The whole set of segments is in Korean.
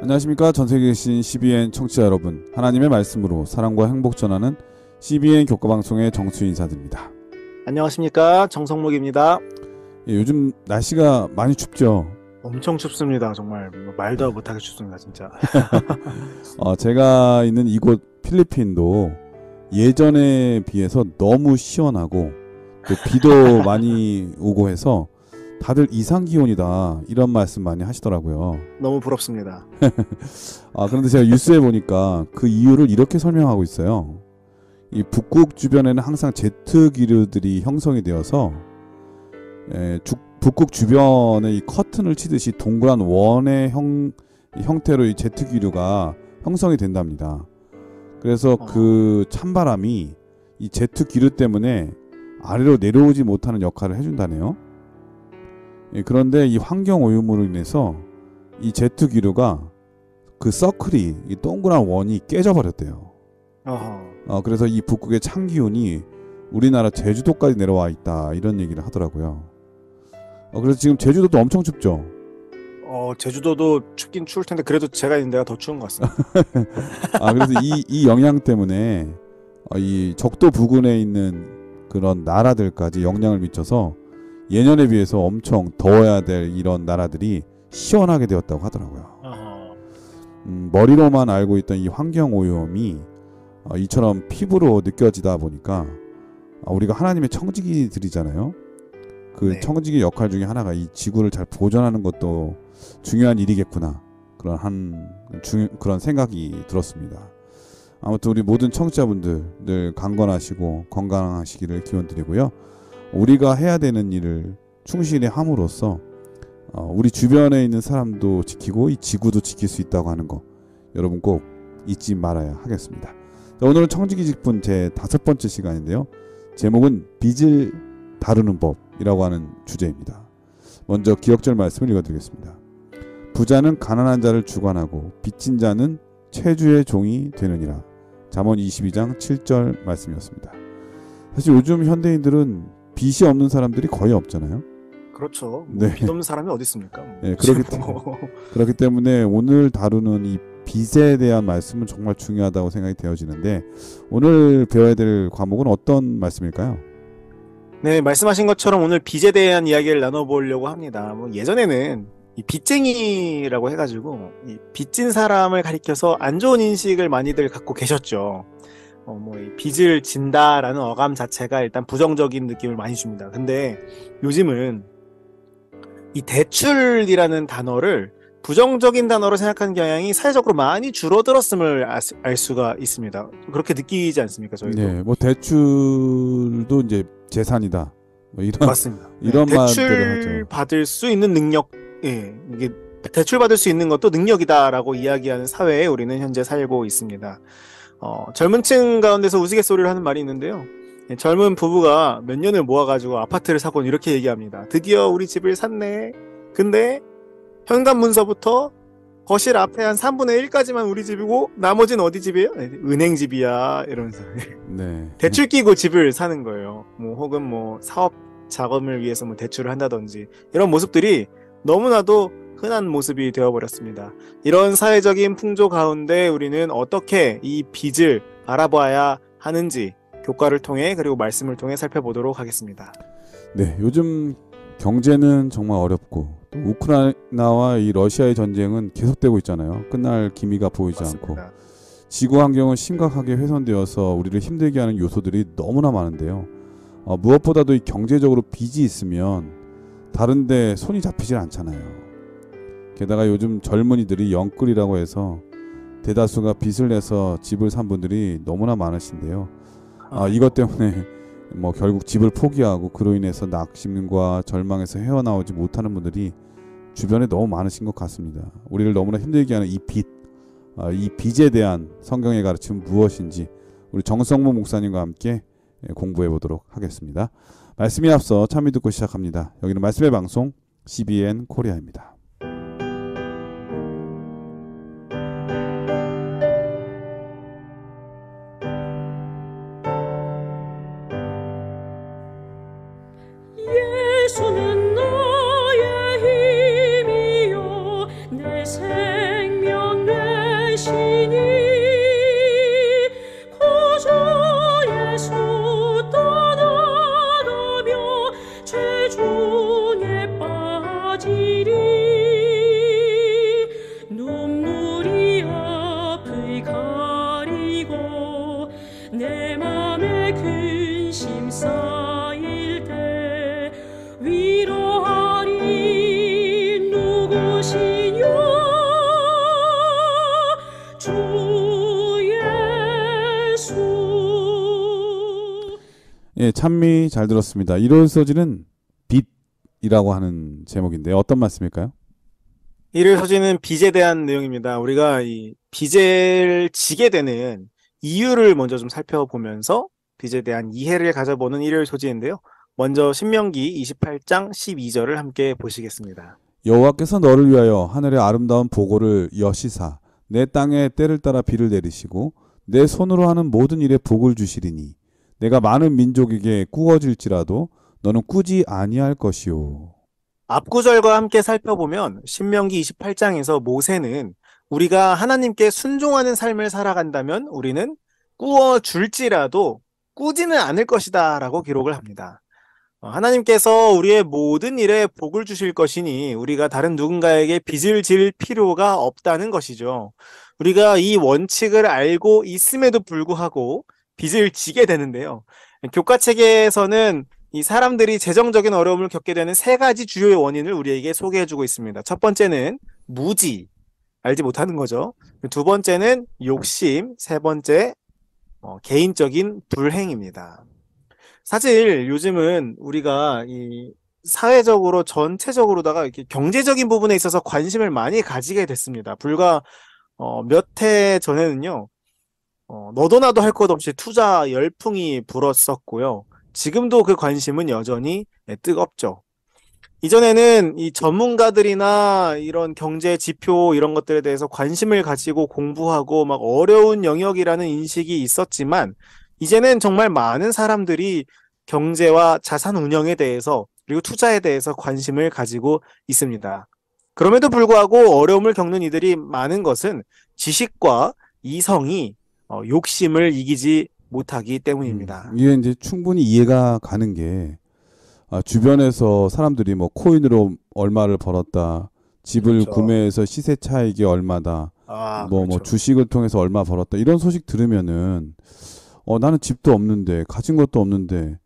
안녕하십니까. 전세계에 계신 CBN 청취자 여러분, 하나님의 말씀으로 사랑과 행복 전하는 CBN 교과방송의 정수 인사드립니다. 안녕하십니까. 정성목입니다. 예, 요즘 날씨가 많이 춥죠. 엄청 춥습니다. 정말 말도 못하게 춥습니다. 진짜. 제가 있는 이곳 필리핀도 예전에 비해서 너무 시원하고 또 비도 많이 오고 해서 다들 이상기온이다 이런 말씀 많이 하시더라고요. 너무 부럽습니다. 그런데 제가 뉴스에 보니까 그 이유를 이렇게 설명하고 있어요. 이 북극 주변에는 항상 제트 기류들이 형성이 되어서 북극 주변에 이 커튼을 치듯이 동그란 원의 형태로 이 제트 기류가 형성이 된답니다. 그래서 그 찬바람이 이 제트 기류 때문에 아래로 내려오지 못하는 역할을 해준다네요. 그런데 이 환경 오염으로 인해서 이 제트 기류가 그 서클이 이 동그란 원이 깨져 버렸대요. 그래서 이 북극의 찬 기온이 우리나라 제주도까지 내려와 있다 이런 얘기를 하더라고요. 그래서 지금 제주도도 엄청 춥죠. 제주도도 춥긴 추울 텐데 그래도 제가 있는 데가 더 추운 것 같습니다. 그래서 이 영향 때문에 이 적도 부근에 있는 그런 나라들까지 영향을 미쳐서 예년에 비해서 엄청 더워야 될 이런 나라들이 시원하게 되었다고 하더라고요. 머리로만 알고 있던 이 환경 오염이 이처럼 피부로 느껴지다 보니까 우리가 하나님의 청지기들이잖아요. 그 청지기 역할 중에 하나가 이 지구를 잘 보존하는 것도 중요한 일이겠구나. 그런 생각이 들었습니다. 아무튼 우리 모든 청취자분들 늘 강건하시고 건강하시기를 기원드리고요. 우리가 해야 되는 일을 충실히 함으로써 우리 주변에 있는 사람도 지키고 이 지구도 지킬 수 있다고 하는 거 여러분 꼭 잊지 말아야 하겠습니다. 자, 오늘은 청지기 직분 제 5번째 시간인데요. 제목은 빚을 다루는 법이라고 하는 주제입니다. 먼저 기억절 말씀을 읽어드리겠습니다. 부자는 가난한 자를 주관하고 빚진 자는 채주의 종이 되느니라. 잠언 22장 7절 말씀이었습니다. 사실 요즘 현대인들은 빚이 없는 사람들이 거의 없잖아요. 그렇죠. 네. 빚 없는 사람이 어디 있습니까? 네, 그렇기 때문에 오늘 다루는 이 빚에 대한 말씀은 정말 중요하다고 생각이 되어지는데 오늘 배워야 될 과목은 어떤 말씀일까요? 네, 말씀하신 것처럼 오늘 빚에 대한 이야기를 나눠보려고 합니다. 예전에는 이 빚쟁이라고 해가지고 이 빚진 사람을 가리켜서 안 좋은 인식을 많이들 갖고 계셨죠. 이 빚을 진다라는 어감 자체가 일단 부정적인 느낌을 많이 줍니다. 근데 요즘은 이 대출이라는 단어를 부정적인 단어로 생각하는 경향이 사회적으로 많이 줄어들었음을 알 수가 있습니다. 그렇게 느끼지 않습니까, 저희도? 네, 대출도 이제 재산이다. 맞습니다. 이런 대출 말들을 하죠. 받을 수 있는 능력, 이게 대출 받을 수 있는 것도 능력이다라고 이야기하는 사회에 우리는 현재 살고 있습니다. 젊은 층 가운데서 우스갯소리를 하는 말이 있는데요. 젊은 부부가 몇 년을 모아가지고 아파트를 사곤 이렇게 얘기합니다. 드디어 우리 집을 샀네. 근데 현관문서부터 거실 앞에 한 3분의 1까지만 우리 집이고 나머지는 어디 집이에요? 은행 집이야 이러면서 네. 대출 끼고 집을 사는 거예요. 혹은 사업 자금을 위해서 대출을 한다든지 이런 모습들이 너무나도 흔한 모습이 되어버렸습니다. 이런 사회적인 풍조 가운데 우리는 어떻게 이 빚을 바라봐야 하는지 교과를 통해 그리고 말씀을 통해 살펴보도록 하겠습니다. 네, 요즘 경제는 정말 어렵고 또 우크라이나와 이 러시아의 전쟁은 계속되고 있잖아요. 끝날 기미가 보이지 않고 지구 환경은 심각하게 훼손되어서 우리를 힘들게 하는 요소들이 너무나 많은데요. 무엇보다도 이 경제적으로 빚이 있으면 다른데 손이 잡히질 않잖아요. 게다가 요즘 젊은이들이 영끌이라고 해서 대다수가 빚을 내서 집을 산 분들이 너무나 많으신데요. 이것 때문에 결국 집을 포기하고 그로 인해서 낙심과 절망에서 헤어나오지 못하는 분들이 주변에 너무 많으신 것 같습니다. 우리를 너무나 힘들게 하는 이 빚, 이 빚에 대한 성경의 가르침은 무엇인지 우리 정성모 목사님과 함께 공부해 보도록 하겠습니다. 말씀이 앞서 참여 듣고 시작합니다. 여기는 말씀의 방송 CBN 코리아입니다. 예수는 나의 힘이요 내 생명 쏟아지리 눈물이 앞을 가리고 내 맘에 근심 쌓일 때 위로하리 누구시뇨 주 예수. 예, 찬미 잘 들었습니다. 이루어지는 빛이라고 하는 제목인데 어떤 말씀일까요? 이를 서지는 빚에 대한 내용입니다. 우리가 이 빚을 지게 되는 이유를 먼저 좀 살펴보면서 빚에 대한 이해를 가져보는 일요일 소지인데요. 먼저 신명기 28장 12절을 함께 보시겠습니다. 여호와께서 너를 위하여 하늘의 아름다운 보고를 여시사 내 땅에 때를 따라 비를 내리시고 내 손으로 하는 모든 일에 복을 주시리니 내가 많은 민족에게 꾸어질지라도 너는 꾸지 아니할 것이요. 앞구절과 함께 살펴보면 신명기 28장에서 모세는 우리가 하나님께 순종하는 삶을 살아간다면 우리는 꾸어줄지라도 꾸지는 않을 것이다 라고 기록을 합니다. 하나님께서 우리의 모든 일에 복을 주실 것이니 우리가 다른 누군가에게 빚을 질 필요가 없다는 것이죠. 우리가 이 원칙을 알고 있음에도 불구하고 빚을 지게 되는데요. 교과체계에서는 이 사람들이 재정적인 어려움을 겪게 되는 세 가지 주요의 원인을 우리에게 소개해주고 있습니다. 첫 번째는 무지, 알지 못하는 거죠. 두 번째는 욕심, 세 번째 개인적인 불행입니다. 사실 요즘은 우리가 이 사회적으로 전체적으로다가 이렇게 경제적인 부분에 있어서 관심을 많이 가지게 됐습니다. 불과 몇 해 전에는요, 너도 나도 할 것 없이 투자 열풍이 불었었고요. 지금도 그 관심은 여전히 뜨겁죠. 이전에는 이 전문가들이나 이런 경제 지표 이런 것들에 대해서 관심을 가지고 공부하고 막 어려운 영역이라는 인식이 있었지만 이제는 정말 많은 사람들이 경제와 자산 운영에 대해서 그리고 투자에 대해서 관심을 가지고 있습니다. 그럼에도 불구하고 어려움을 겪는 이들이 많은 것은 지식과 이성이 욕심을 이기지 못하기 때문입니다. 이게 이제 충분히 이해가 가는 게 주변에서 사람들이 뭐 코인으로 얼마를 벌었다, 집을 그렇죠. 구매해서 시세 차익이 얼마다, 뭐 그렇죠. 주식을 통해서 얼마 벌었다 이런 소식 들으면은 나는 집도 없는데 가진 것도 없는데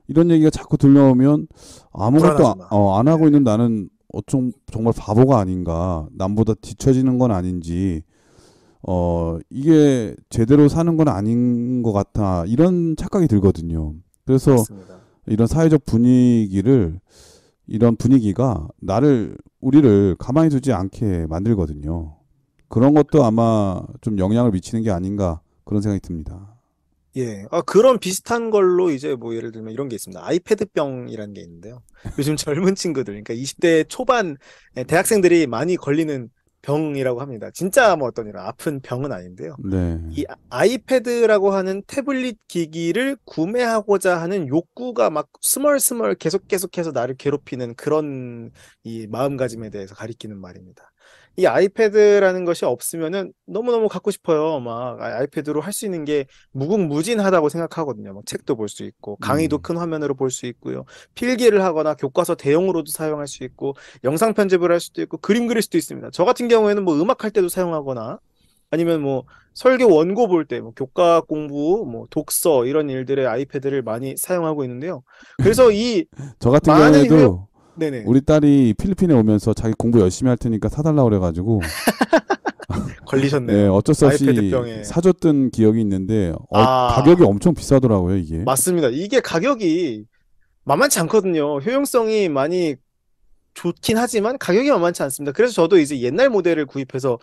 이런 얘기가 자꾸 들려오면 아무것도 불안하잖아. 안 하고 있는 나는 정말 바보가 아닌가, 남보다 뒤처지는 건 아닌지, 이게 제대로 사는 건 아닌 것 같아 이런 착각이 들거든요. 그래서 맞습니다. 이런 사회적 이런 분위기가 우리를 가만히 두지 않게 만들거든요. 그런 것도 아마 좀 영향을 미치는 게 아닌가 그런 생각이 듭니다. 예. 그런 비슷한 걸로 이제 뭐 예를 들면 이런 게 있습니다. 아이패드병이라는 게 있는데요. 요즘 젊은 친구들, 그러니까 20대 초반 대학생들이 많이 걸리는 병이라고 합니다. 진짜 뭐 어떤 이런 아픈 병은 아닌데요. 네. 이 아이패드라고 하는 태블릿 기기를 구매하고자 하는 욕구가 막 스멀스멀 계속해서 나를 괴롭히는 그런 이 마음가짐에 대해서 가리키는 말입니다. 이 아이패드라는 것이 없으면은 너무너무 갖고 싶어요. 막 아이패드로 할 수 있는 게 무궁무진하다고 생각하거든요. 막 책도 볼 수 있고 강의도 큰 화면으로 볼 수 있고요. 필기를 하거나 교과서 대용으로도 사용할 수 있고 영상 편집을 할 수도 있고 그림 그릴 수도 있습니다. 저 같은 경우에는 뭐 음악 할 때도 사용하거나 아니면 뭐 설교 원고 볼 때, 뭐 교과 공부, 뭐 독서 이런 일들에 아이패드를 많이 사용하고 있는데요. 그래서 저 같은 많은 경우에도 네네. 우리 딸이 필리핀에 오면서 자기 공부 열심히 할 테니까 사달라고 그래가지고 걸리셨네요. 네, 어쩔 수 없이 아이패드병에. 사줬던 기억이 있는데 아. 가격이 엄청 비싸더라고요, 이게. 맞습니다. 이게 가격이 만만치 않거든요. 효용성이 많이 좋긴 하지만 가격이 만만치 않습니다. 그래서 저도 이제 옛날 모델을 구입해서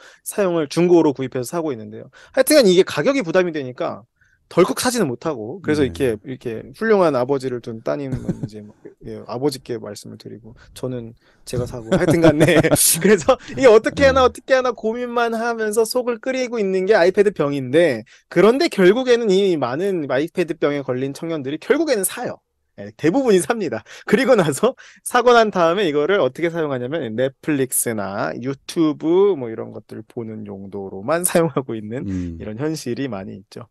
중고로 구입해서 사고 있는데요. 하여튼간 이게 가격이 부담이 되니까 덜컥 사지는 못하고 그래서 네. 이렇게 훌륭한 아버지를 둔 따님은 이제 아버지께 말씀을 드리고 저는 제가 사고 하여튼간에 그래서 이게 어떻게 하나 고민만 하면서 속을 끓이고 있는 게 아이패드 병인데 그런데 결국에는 이 많은 아이패드 병에 걸린 청년들이 결국에는 사요. 대부분이 삽니다. 그리고 나서 사고 난 다음에 이거를 어떻게 사용하냐면 넷플릭스나 유튜브 뭐 이런 것들을 보는 용도로만 사용하고 있는 이런 현실이 많이 있죠.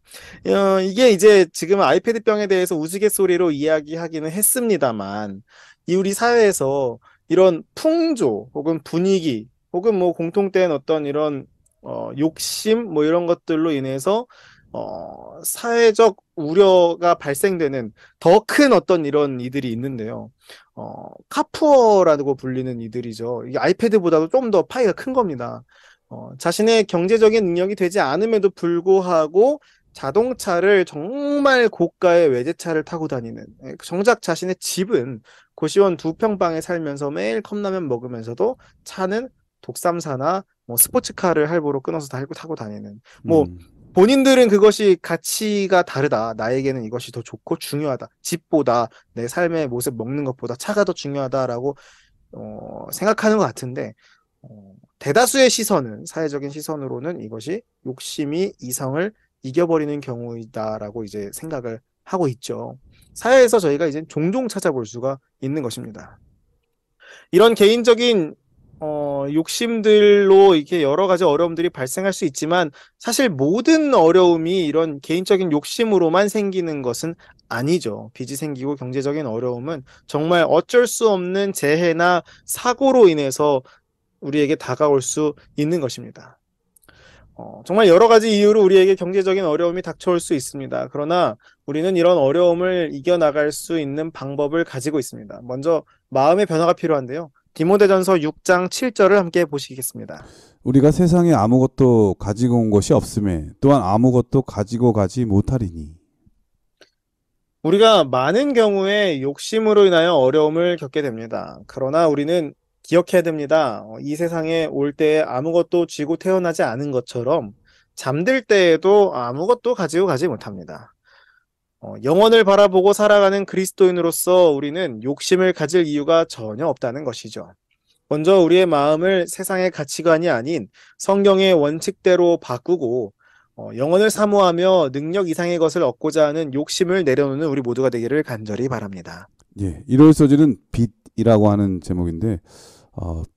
이게 이제 지금 아이패드병에 대해서 우스갯소리로 이야기하기는 했습니다만 이 우리 사회에서 이런 풍조 혹은 분위기 혹은 뭐 공통된 어떤 이런 욕심 뭐 이런 것들로 인해서 사회적 우려가 발생되는 더 큰 어떤 이런 이들이 있는데요. 카푸어라고 불리는 이들이죠. 이게 아이패드보다도 좀 더 파이가 큰 겁니다. 자신의 경제적인 능력이 되지 않음에도 불구하고 자동차를 정말 고가의 외제차를 타고 다니는, 정작 자신의 집은 고시원 2평방에 살면서 매일 컵라면 먹으면서도 차는 독삼사나 뭐 스포츠카를 할부로 끊어서 타고 다니는, 뭐 본인들은 그것이 가치가 다르다. 나에게는 이것이 더 좋고 중요하다. 집보다 내 삶의 모습 먹는 것보다 차가 더 중요하다라고 생각하는 것 같은데, 대다수의 시선은, 사회적인 시선으로는 이것이 욕심이 이성을 이겨버리는 경우이다라고 이제 생각을 하고 있죠. 사회에서 저희가 이제 종종 찾아볼 수가 있는 것입니다. 이런 개인적인 욕심들로 이렇게 여러 가지 어려움들이 발생할 수 있지만 사실 모든 어려움이 이런 개인적인 욕심으로만 생기는 것은 아니죠. 빚이 생기고 경제적인 어려움은 정말 어쩔 수 없는 재해나 사고로 인해서 우리에게 다가올 수 있는 것입니다. 정말 여러 가지 이유로 우리에게 경제적인 어려움이 닥쳐올 수 있습니다. 그러나 우리는 이런 어려움을 이겨나갈 수 있는 방법을 가지고 있습니다. 먼저 마음의 변화가 필요한데요. 디모데전서 6장 7절을 함께 보시겠습니다. 우리가 세상에 아무것도 가지고 온 것이 없음에 또한 아무것도 가지고 가지 못하리니. 우리가 많은 경우에 욕심으로 인하여 어려움을 겪게 됩니다. 그러나 우리는 기억해야 됩니다. 이 세상에 올 때에 아무것도 쥐고 태어나지 않은 것처럼 잠들 때에도 아무것도 가지고 가지 못합니다. 영원을 바라보고 살아가는 그리스도인으로서 우리는 욕심을 가질 이유가 전혀 없다는 것이죠. 먼저 우리의 마음을 세상의 가치관이 아닌 성경의 원칙대로 바꾸고 영원을 사모하며 능력 이상의 것을 얻고자 하는 욕심을 내려놓는 우리 모두가 되기를 간절히 바랍니다. 예, 1월 소지는 빚이라고 하는 제목인데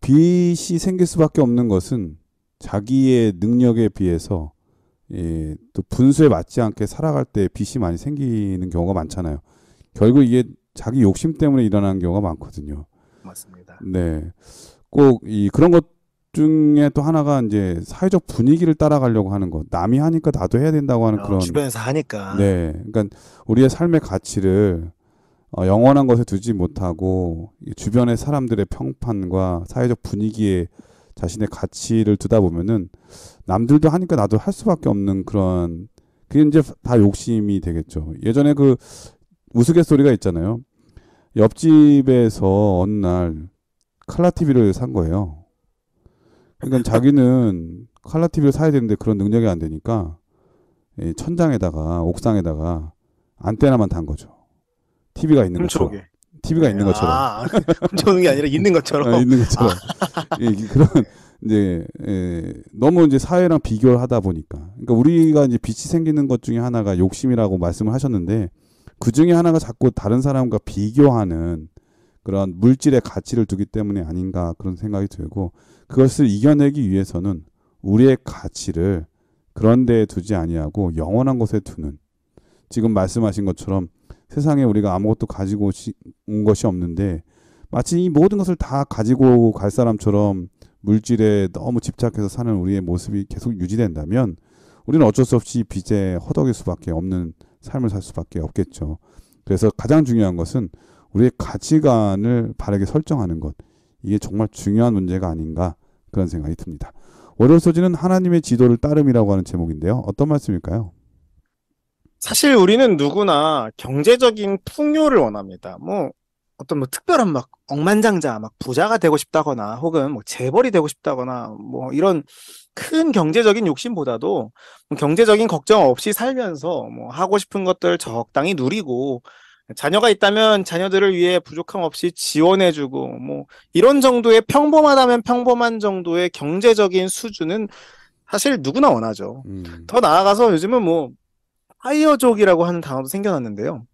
빚이 생길 수밖에 없는 것은 자기의 능력에 비해서 또 분수에 맞지 않게 살아갈 때 빚이 많이 생기는 경우가 많잖아요. 결국 이게 자기 욕심 때문에 일어나는 경우가 많거든요. 맞습니다. 네, 꼭 그런 것 중에 또 하나가 이제 사회적 분위기를 따라가려고 하는 것, 남이 하니까 나도 해야 된다고 하는 그런, 주변에서 하니까. 네, 그러니까 우리의 삶의 가치를 영원한 것에 두지 못하고 주변의 사람들의 평판과 사회적 분위기에 자신의 가치를 두다 보면은 남들도 하니까 나도 할 수밖에 없는 그런, 그게 이제 다 욕심이 되겠죠. 예전에 그 우스갯소리가 있잖아요. 옆집에서 어느 날 칼라 TV를 산 거예요. 그러니까 자기는 칼라 TV를 사야 되는데 그런 능력이 안 되니까 천장에다가 옥상에다가 안테나만 단 거죠. TV가 있는 것처럼. TV가 있는 것처럼. 훔쳐오는 게 아니라 있는 것처럼. 있는 것처럼. 그런 이제 너무 이제 사회랑 비교를 하다 보니까. 그러니까 우리가 이제 빚이 생기는 것 중에 하나가 욕심이라고 말씀을 하셨는데 그 중에 하나가 자꾸 다른 사람과 비교하는 그런 물질의 가치를 두기 때문에 아닌가 그런 생각이 들고, 그것을 이겨내기 위해서는 우리의 가치를 그런 데에 두지 아니하고 영원한 곳에 두는, 지금 말씀하신 것처럼 세상에 우리가 아무것도 가지고 온 것이 없는데 마치 이 모든 것을 다 가지고 갈 사람처럼 물질에 너무 집착해서 사는 우리의 모습이 계속 유지된다면 우리는 어쩔 수 없이 빚에 허덕일 수밖에 없는 삶을 살 수밖에 없겠죠. 그래서 가장 중요한 것은 우리의 가치관을 바르게 설정하는 것, 이게 정말 중요한 문제가 아닌가 그런 생각이 듭니다. 월요일 소지는 하나님의 지도를 따름이라고 하는 제목인데요. 어떤 말씀일까요? 사실 우리는 누구나 경제적인 풍요를 원합니다. 어떤 특별한 막 억만장자 막 부자가 되고 싶다거나 혹은 뭐 재벌이 되고 싶다거나 뭐 이런 큰 경제적인 욕심보다도 경제적인 걱정 없이 살면서 뭐 하고 싶은 것들 적당히 누리고, 자녀가 있다면 자녀들을 위해 부족함 없이 지원해주고 뭐 이런 정도의 평범하다면 평범한 정도의 경제적인 수준은 사실 누구나 원하죠. 더 나아가서 요즘은 뭐 파이어족이라고 하는 단어도 생겨났는데요.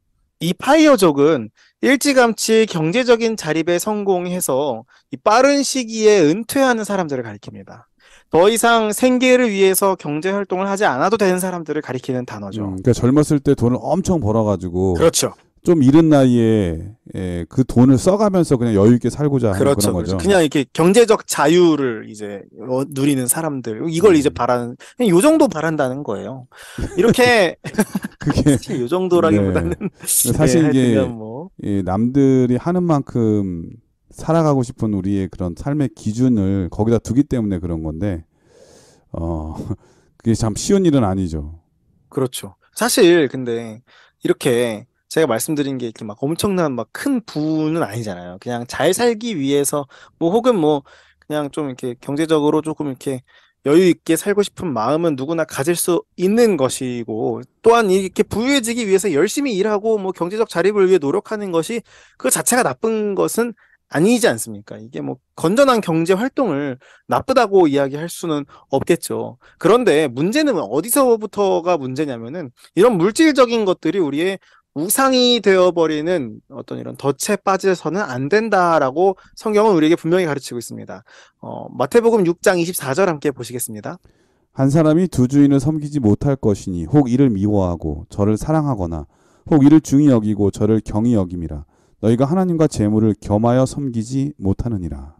이 파이어족은 일찌감치 경제적인 자립에 성공해서 이 빠른 시기에 은퇴하는 사람들을 가리킵니다. 더 이상 생계를 위해서 경제 활동을 하지 않아도 되는 사람들을 가리키는 단어죠. 그러니까 젊었을 때 돈을 엄청 벌어가지고 그렇죠. 좀 이른 나이에 그 돈을 써가면서 그냥 여유 있게 살고자 하는 그렇죠, 그런 그렇죠. 거죠. 그냥 이렇게 경제적 자유를 이제 누리는 사람들, 이걸 이제 바라는, 그냥 요 정도 바란다는 거예요. 이렇게, 그게 사실 요 정도라기보다는, 네. 사실 이게 하여튼간 뭐, 남들이 하는 만큼 살아가고 싶은 우리의 그런 삶의 기준을 거기다 두기 때문에 그런 건데 그게 참 쉬운 일은 아니죠. 그렇죠. 사실, 근데, 이렇게, 제가 말씀드린 게 이렇게 막 엄청난 막 큰 부는 아니잖아요. 그냥 잘 살기 위해서, 뭐, 혹은 뭐, 그냥 좀 이렇게 경제적으로 조금 이렇게 여유 있게 살고 싶은 마음은 누구나 가질 수 있는 것이고, 또한 이렇게 부유해지기 위해서 열심히 일하고, 뭐, 경제적 자립을 위해 노력하는 것이 그 자체가 나쁜 것은 아니지 않습니까? 이게 뭐, 건전한 경제 활동을 나쁘다고 이야기할 수는 없겠죠. 그런데 문제는 어디서부터가 문제냐면은, 이런 물질적인 것들이 우리의 우상이 되어버리는 어떤 이런 덫에 빠져서는 안 된다라고 성경은 우리에게 분명히 가르치고 있습니다. 마태복음 6장 24절 함께 보시겠습니다. 한 사람이 두 주인을 섬기지 못할 것이니 혹 이를 미워하고 저를 사랑하거나 혹 이를 중히 여기고 저를 경히 여김이라. 너희가 하나님과 재물을 겸하여 섬기지 못하느니라.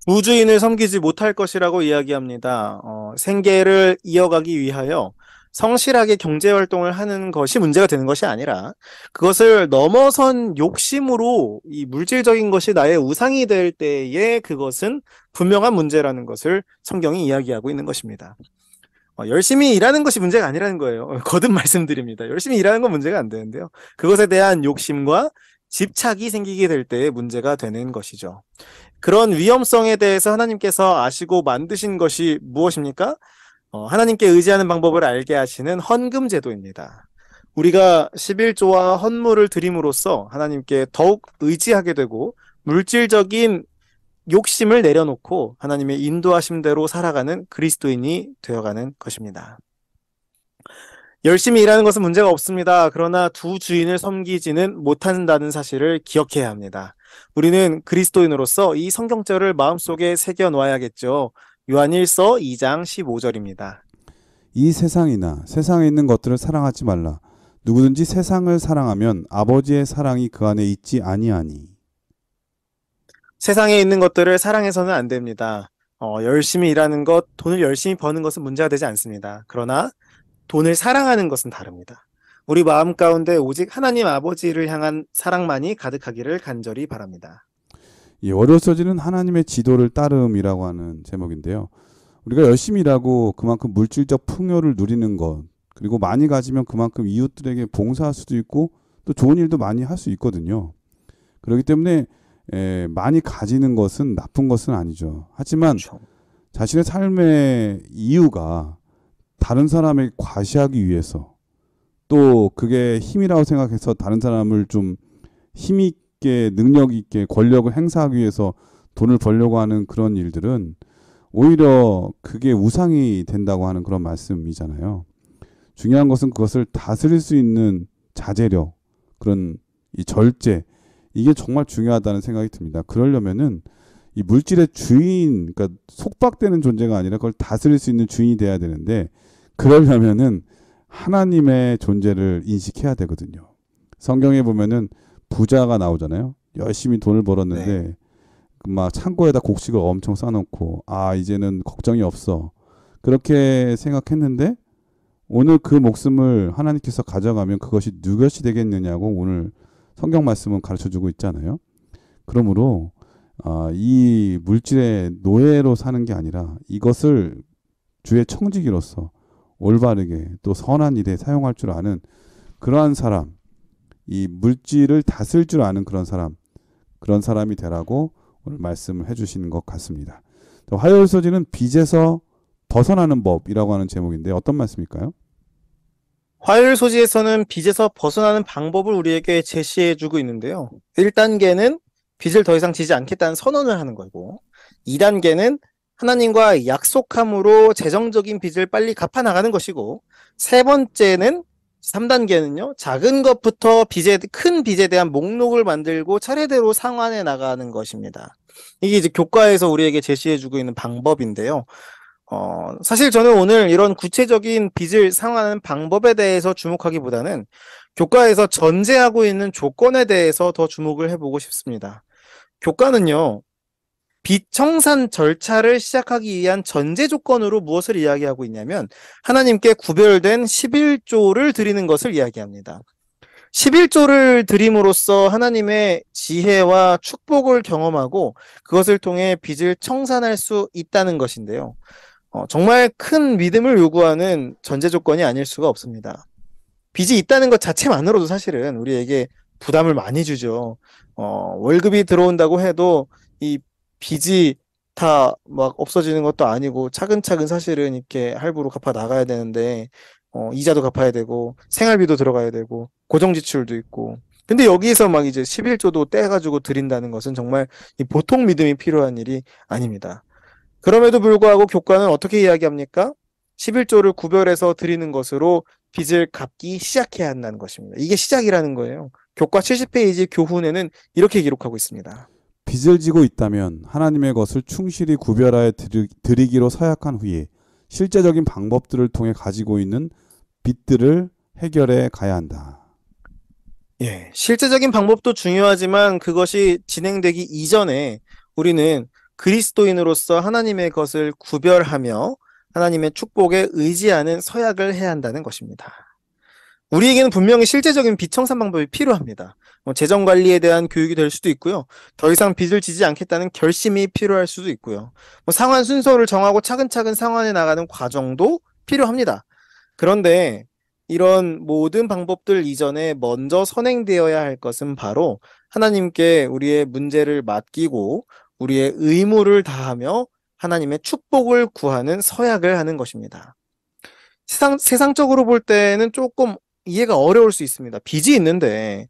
두 주인을 섬기지 못할 것이라고 이야기합니다. 생계를 이어가기 위하여 성실하게 경제활동을 하는 것이 문제가 되는 것이 아니라 그것을 넘어선 욕심으로 이 물질적인 것이 나의 우상이 될 때에 그것은 분명한 문제라는 것을 성경이 이야기하고 있는 것입니다. 열심히 일하는 것이 문제가 아니라는 거예요. 거듭 말씀드립니다. 열심히 일하는 건 문제가 안 되는데요. 그것에 대한 욕심과 집착이 생기게 될 때에 문제가 되는 것이죠. 그런 위험성에 대해서 하나님께서 아시고 만드신 것이 무엇입니까? 하나님께 의지하는 방법을 알게 하시는 헌금 제도입니다. 우리가 11조와 헌물을 드림으로써 하나님께 더욱 의지하게 되고 물질적인 욕심을 내려놓고 하나님의 인도하심대로 살아가는 그리스도인이 되어가는 것입니다. 열심히 일하는 것은 문제가 없습니다. 그러나 두 주인을 섬기지는 못한다는 사실을 기억해야 합니다. 우리는 그리스도인으로서 이 성경절을 마음속에 새겨 놓아야겠죠. 요한일서 2장 15절입니다. 이 세상이나 세상에 있는 것들을 사랑하지 말라. 누구든지 세상을 사랑하면 아버지의 사랑이 그 안에 있지 아니하니. 세상에 있는 것들을 사랑해서는 안 됩니다. 열심히 일하는 것, 돈을 열심히 버는 것은 문제가 되지 않습니다. 그러나 돈을 사랑하는 것은 다릅니다. 우리 마음 가운데 오직 하나님 아버지를 향한 사랑만이 가득하기를 간절히 바랍니다. 이 어려서지는 하나님의 지도를 따름이라고 하는 제목인데요. 우리가 열심히 일하고 그만큼 물질적 풍요를 누리는 것, 그리고 많이 가지면 그만큼 이웃들에게 봉사할 수도 있고 또 좋은 일도 많이 할 수 있거든요. 그렇기 때문에 많이 가지는 것은 나쁜 것은 아니죠. 하지만 그렇죠. 자신의 삶의 이유가 다른 사람을 과시하기 위해서, 또 그게 힘이라고 생각해서 다른 사람을 좀 힘있게 능력 있게 권력을 행사하기 위해서 돈을 벌려고 하는 그런 일들은 오히려 그게 우상이 된다고 하는 그런 말씀이잖아요. 중요한 것은 그것을 다스릴 수 있는 자제력, 그런 이 절제, 이게 정말 중요하다는 생각이 듭니다. 그러려면은 이 물질의 주인, 그러니까 속박되는 존재가 아니라 그걸 다스릴 수 있는 주인이 돼야 되는데, 그러려면은 하나님의 존재를 인식해야 되거든요. 성경에 보면은 부자가 나오잖아요. 열심히 돈을 벌었는데 네. 막 창고에다 곡식을 엄청 싸놓고 이제는 걱정이 없어. 그렇게 생각했는데 오늘 그 목숨을 하나님께서 가져가면 그것이 누구것이 되겠느냐고 오늘 성경 말씀은 가르쳐주고 있잖아요. 그러므로 이 물질의 노예로 사는 게 아니라 이것을 주의 청지기로서 올바르게 또 선한 일에 사용할 줄 아는 그러한 사람, 이 물질을 다스릴 줄 아는 그런 사람이 되라고 오늘 말씀을 해주시는 것 같습니다. 화요일 소지는 빚에서 벗어나는 법이라고 하는 제목인데 어떤 말씀일까요? 화요일 소지에서는 빚에서 벗어나는 방법을 우리에게 제시해주고 있는데요. 1단계는 빚을 더 이상 지지 않겠다는 선언을 하는 거고, 2단계는 하나님과 약속함으로 재정적인 빚을 빨리 갚아나가는 것이고, 세 번째는 3단계는요, 작은 것부터 큰 빚에 대한 목록을 만들고 차례대로 상환해 나가는 것입니다. 이게 이제 교과에서 우리에게 제시해주고 있는 방법인데요. 사실 저는 오늘 이런 구체적인 빚을 상환하는 방법에 대해서 주목하기보다는 교과에서 전제하고 있는 조건에 대해서 더 주목을 해보고 싶습니다. 교과는요, 빚 청산 절차를 시작하기 위한 전제 조건으로 무엇을 이야기하고 있냐면 하나님께 구별된 11조를 드리는 것을 이야기합니다. 11조를 드림으로써 하나님의 지혜와 축복을 경험하고 그것을 통해 빚을 청산할 수 있다는 것인데요. 정말 큰 믿음을 요구하는 전제 조건이 아닐 수가 없습니다. 빚이 있다는 것 자체만으로도 사실은 우리에게 부담을 많이 주죠. 월급이 들어온다고 해도 이 빚이 다 막 없어지는 것도 아니고 차근차근 사실은 이렇게 할부로 갚아 나가야 되는데 이자도 갚아야 되고 생활비도 들어가야 되고 고정 지출도 있고 근데 여기서 막 이제 11조도 떼가지고 드린다는 것은 정말 이 보통 믿음이 필요한 일이 아닙니다. 그럼에도 불구하고 교과는 어떻게 이야기합니까? 11조를 구별해서 드리는 것으로 빚을 갚기 시작해야 한다는 것입니다. 이게 시작이라는 거예요. 교과 70페이지 교훈에는 이렇게 기록하고 있습니다. 빚을 지고 있다면 하나님의 것을 충실히 구별하여 드리기로 서약한 후에 실제적인 방법들을 통해 가지고 있는 빚들을 해결해 가야 한다. 예, 실제적인 방법도 중요하지만 그것이 진행되기 이전에 우리는 그리스도인으로서 하나님의 것을 구별하며 하나님의 축복에 의지하는 서약을 해야 한다는 것입니다. 우리에게는 분명히 실제적인 빚 청산 방법이 필요합니다. 재정 관리에 대한 교육이 될 수도 있고요. 더 이상 빚을 지지 않겠다는 결심이 필요할 수도 있고요. 상환 순서를 정하고 차근차근 상환해 나가는 과정도 필요합니다. 그런데 이런 모든 방법들 이전에 먼저 선행되어야 할 것은 바로 하나님께 우리의 문제를 맡기고 우리의 의무를 다하며 하나님의 축복을 구하는 서약을 하는 것입니다. 세상적으로 볼 때는 조금 이해가 어려울 수 있습니다. 빚이 있는데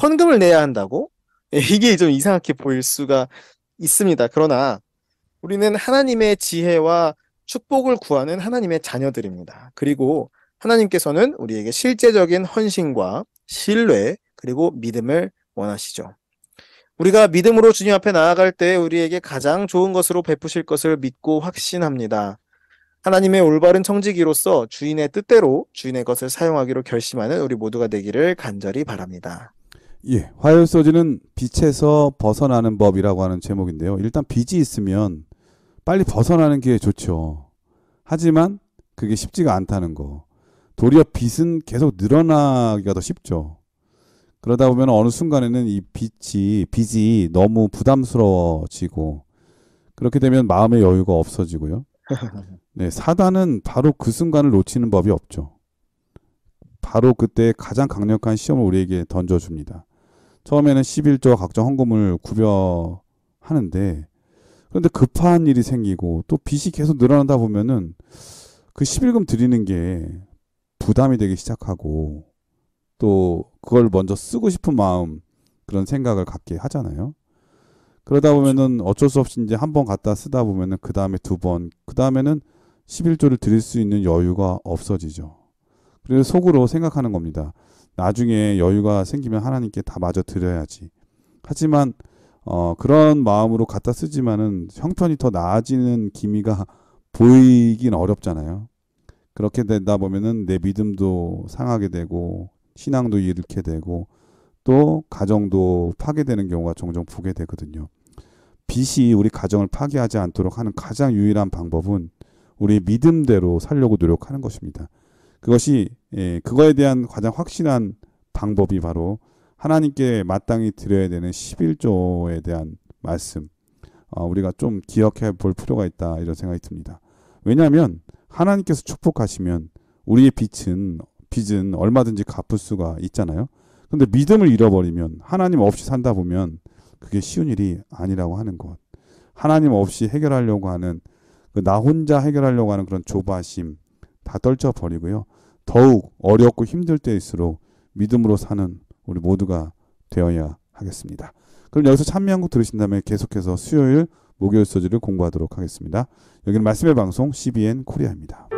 헌금을 내야 한다고? 이게 좀 이상하게 보일 수가 있습니다. 그러나 우리는 하나님의 지혜와 축복을 구하는 하나님의 자녀들입니다. 그리고 하나님께서는 우리에게 실제적인 헌신과 신뢰 그리고 믿음을 원하시죠. 우리가 믿음으로 주님 앞에 나아갈 때 우리에게 가장 좋은 것으로 베푸실 것을 믿고 확신합니다. 하나님의 올바른 청지기로서 주인의 뜻대로 주인의 것을 사용하기로 결심하는 우리 모두가 되기를 간절히 바랍니다. 예, 화요소지는 빚에서 벗어나는 법이라고 하는 제목인데요. 일단 빚이 있으면 빨리 벗어나는 게 좋죠. 하지만 그게 쉽지가 않다는 거. 도리어 빚은 계속 늘어나기가 더 쉽죠. 그러다 보면 어느 순간에는 이 빚이 너무 부담스러워지고 그렇게 되면 마음의 여유가 없어지고요. 네, 사단은 바로 그 순간을 놓치는 법이 없죠. 바로 그때 가장 강력한 시험을 우리에게 던져줍니다. 처음에는 11조와 각종 헌금을 구별하는데 그런데 급한 일이 생기고 또 빚이 계속 늘어나다 보면은 그 11금 드리는 게 부담이 되기 시작하고 또 그걸 먼저 쓰고 싶은 마음 그런 생각을 갖게 하잖아요. 그러다 보면은 어쩔 수 없이 이제 한 번 갖다 쓰다 보면은 그 다음에 두 번, 그 다음에는 11조를 드릴 수 있는 여유가 없어지죠. 그래서 속으로 생각하는 겁니다. 나중에 여유가 생기면 하나님께 다 마저 드려야지. 하지만 그런 마음으로 갖다 쓰지만은 형편이 더 나아지는 기미가 보이긴 어렵잖아요. 그렇게 되다 보면은 내 믿음도 상하게 되고 신앙도 잃게 되고 또 가정도 파괴되는 경우가 종종 보게 되거든요. 빚이 우리 가정을 파괴하지 않도록 하는 가장 유일한 방법은 우리 믿음대로 살려고 노력하는 것입니다. 그거에 대한 가장 확실한 방법이 바로 하나님께 마땅히 드려야 되는 11조에 대한 말씀. 우리가 좀 기억해 볼 필요가 있다 이런 생각이 듭니다. 왜냐하면 하나님께서 축복하시면 우리의 빚은 얼마든지 갚을 수가 있잖아요. 근데 믿음을 잃어버리면 하나님 없이 산다 보면 그게 쉬운 일이 아니라고 하는 것. 하나님 없이 해결하려고 하는 나 혼자 해결하려고 하는 그런 조바심 다 떨쳐버리고요. 더욱 어렵고 힘들 때일수록 믿음으로 사는 우리 모두가 되어야 하겠습니다. 그럼 여기서 찬미 한 곡 들으신 다음에 계속해서 수요일 목요일 소지를 공부하도록 하겠습니다. 여기는 말씀의 방송 CBN 코리아입니다.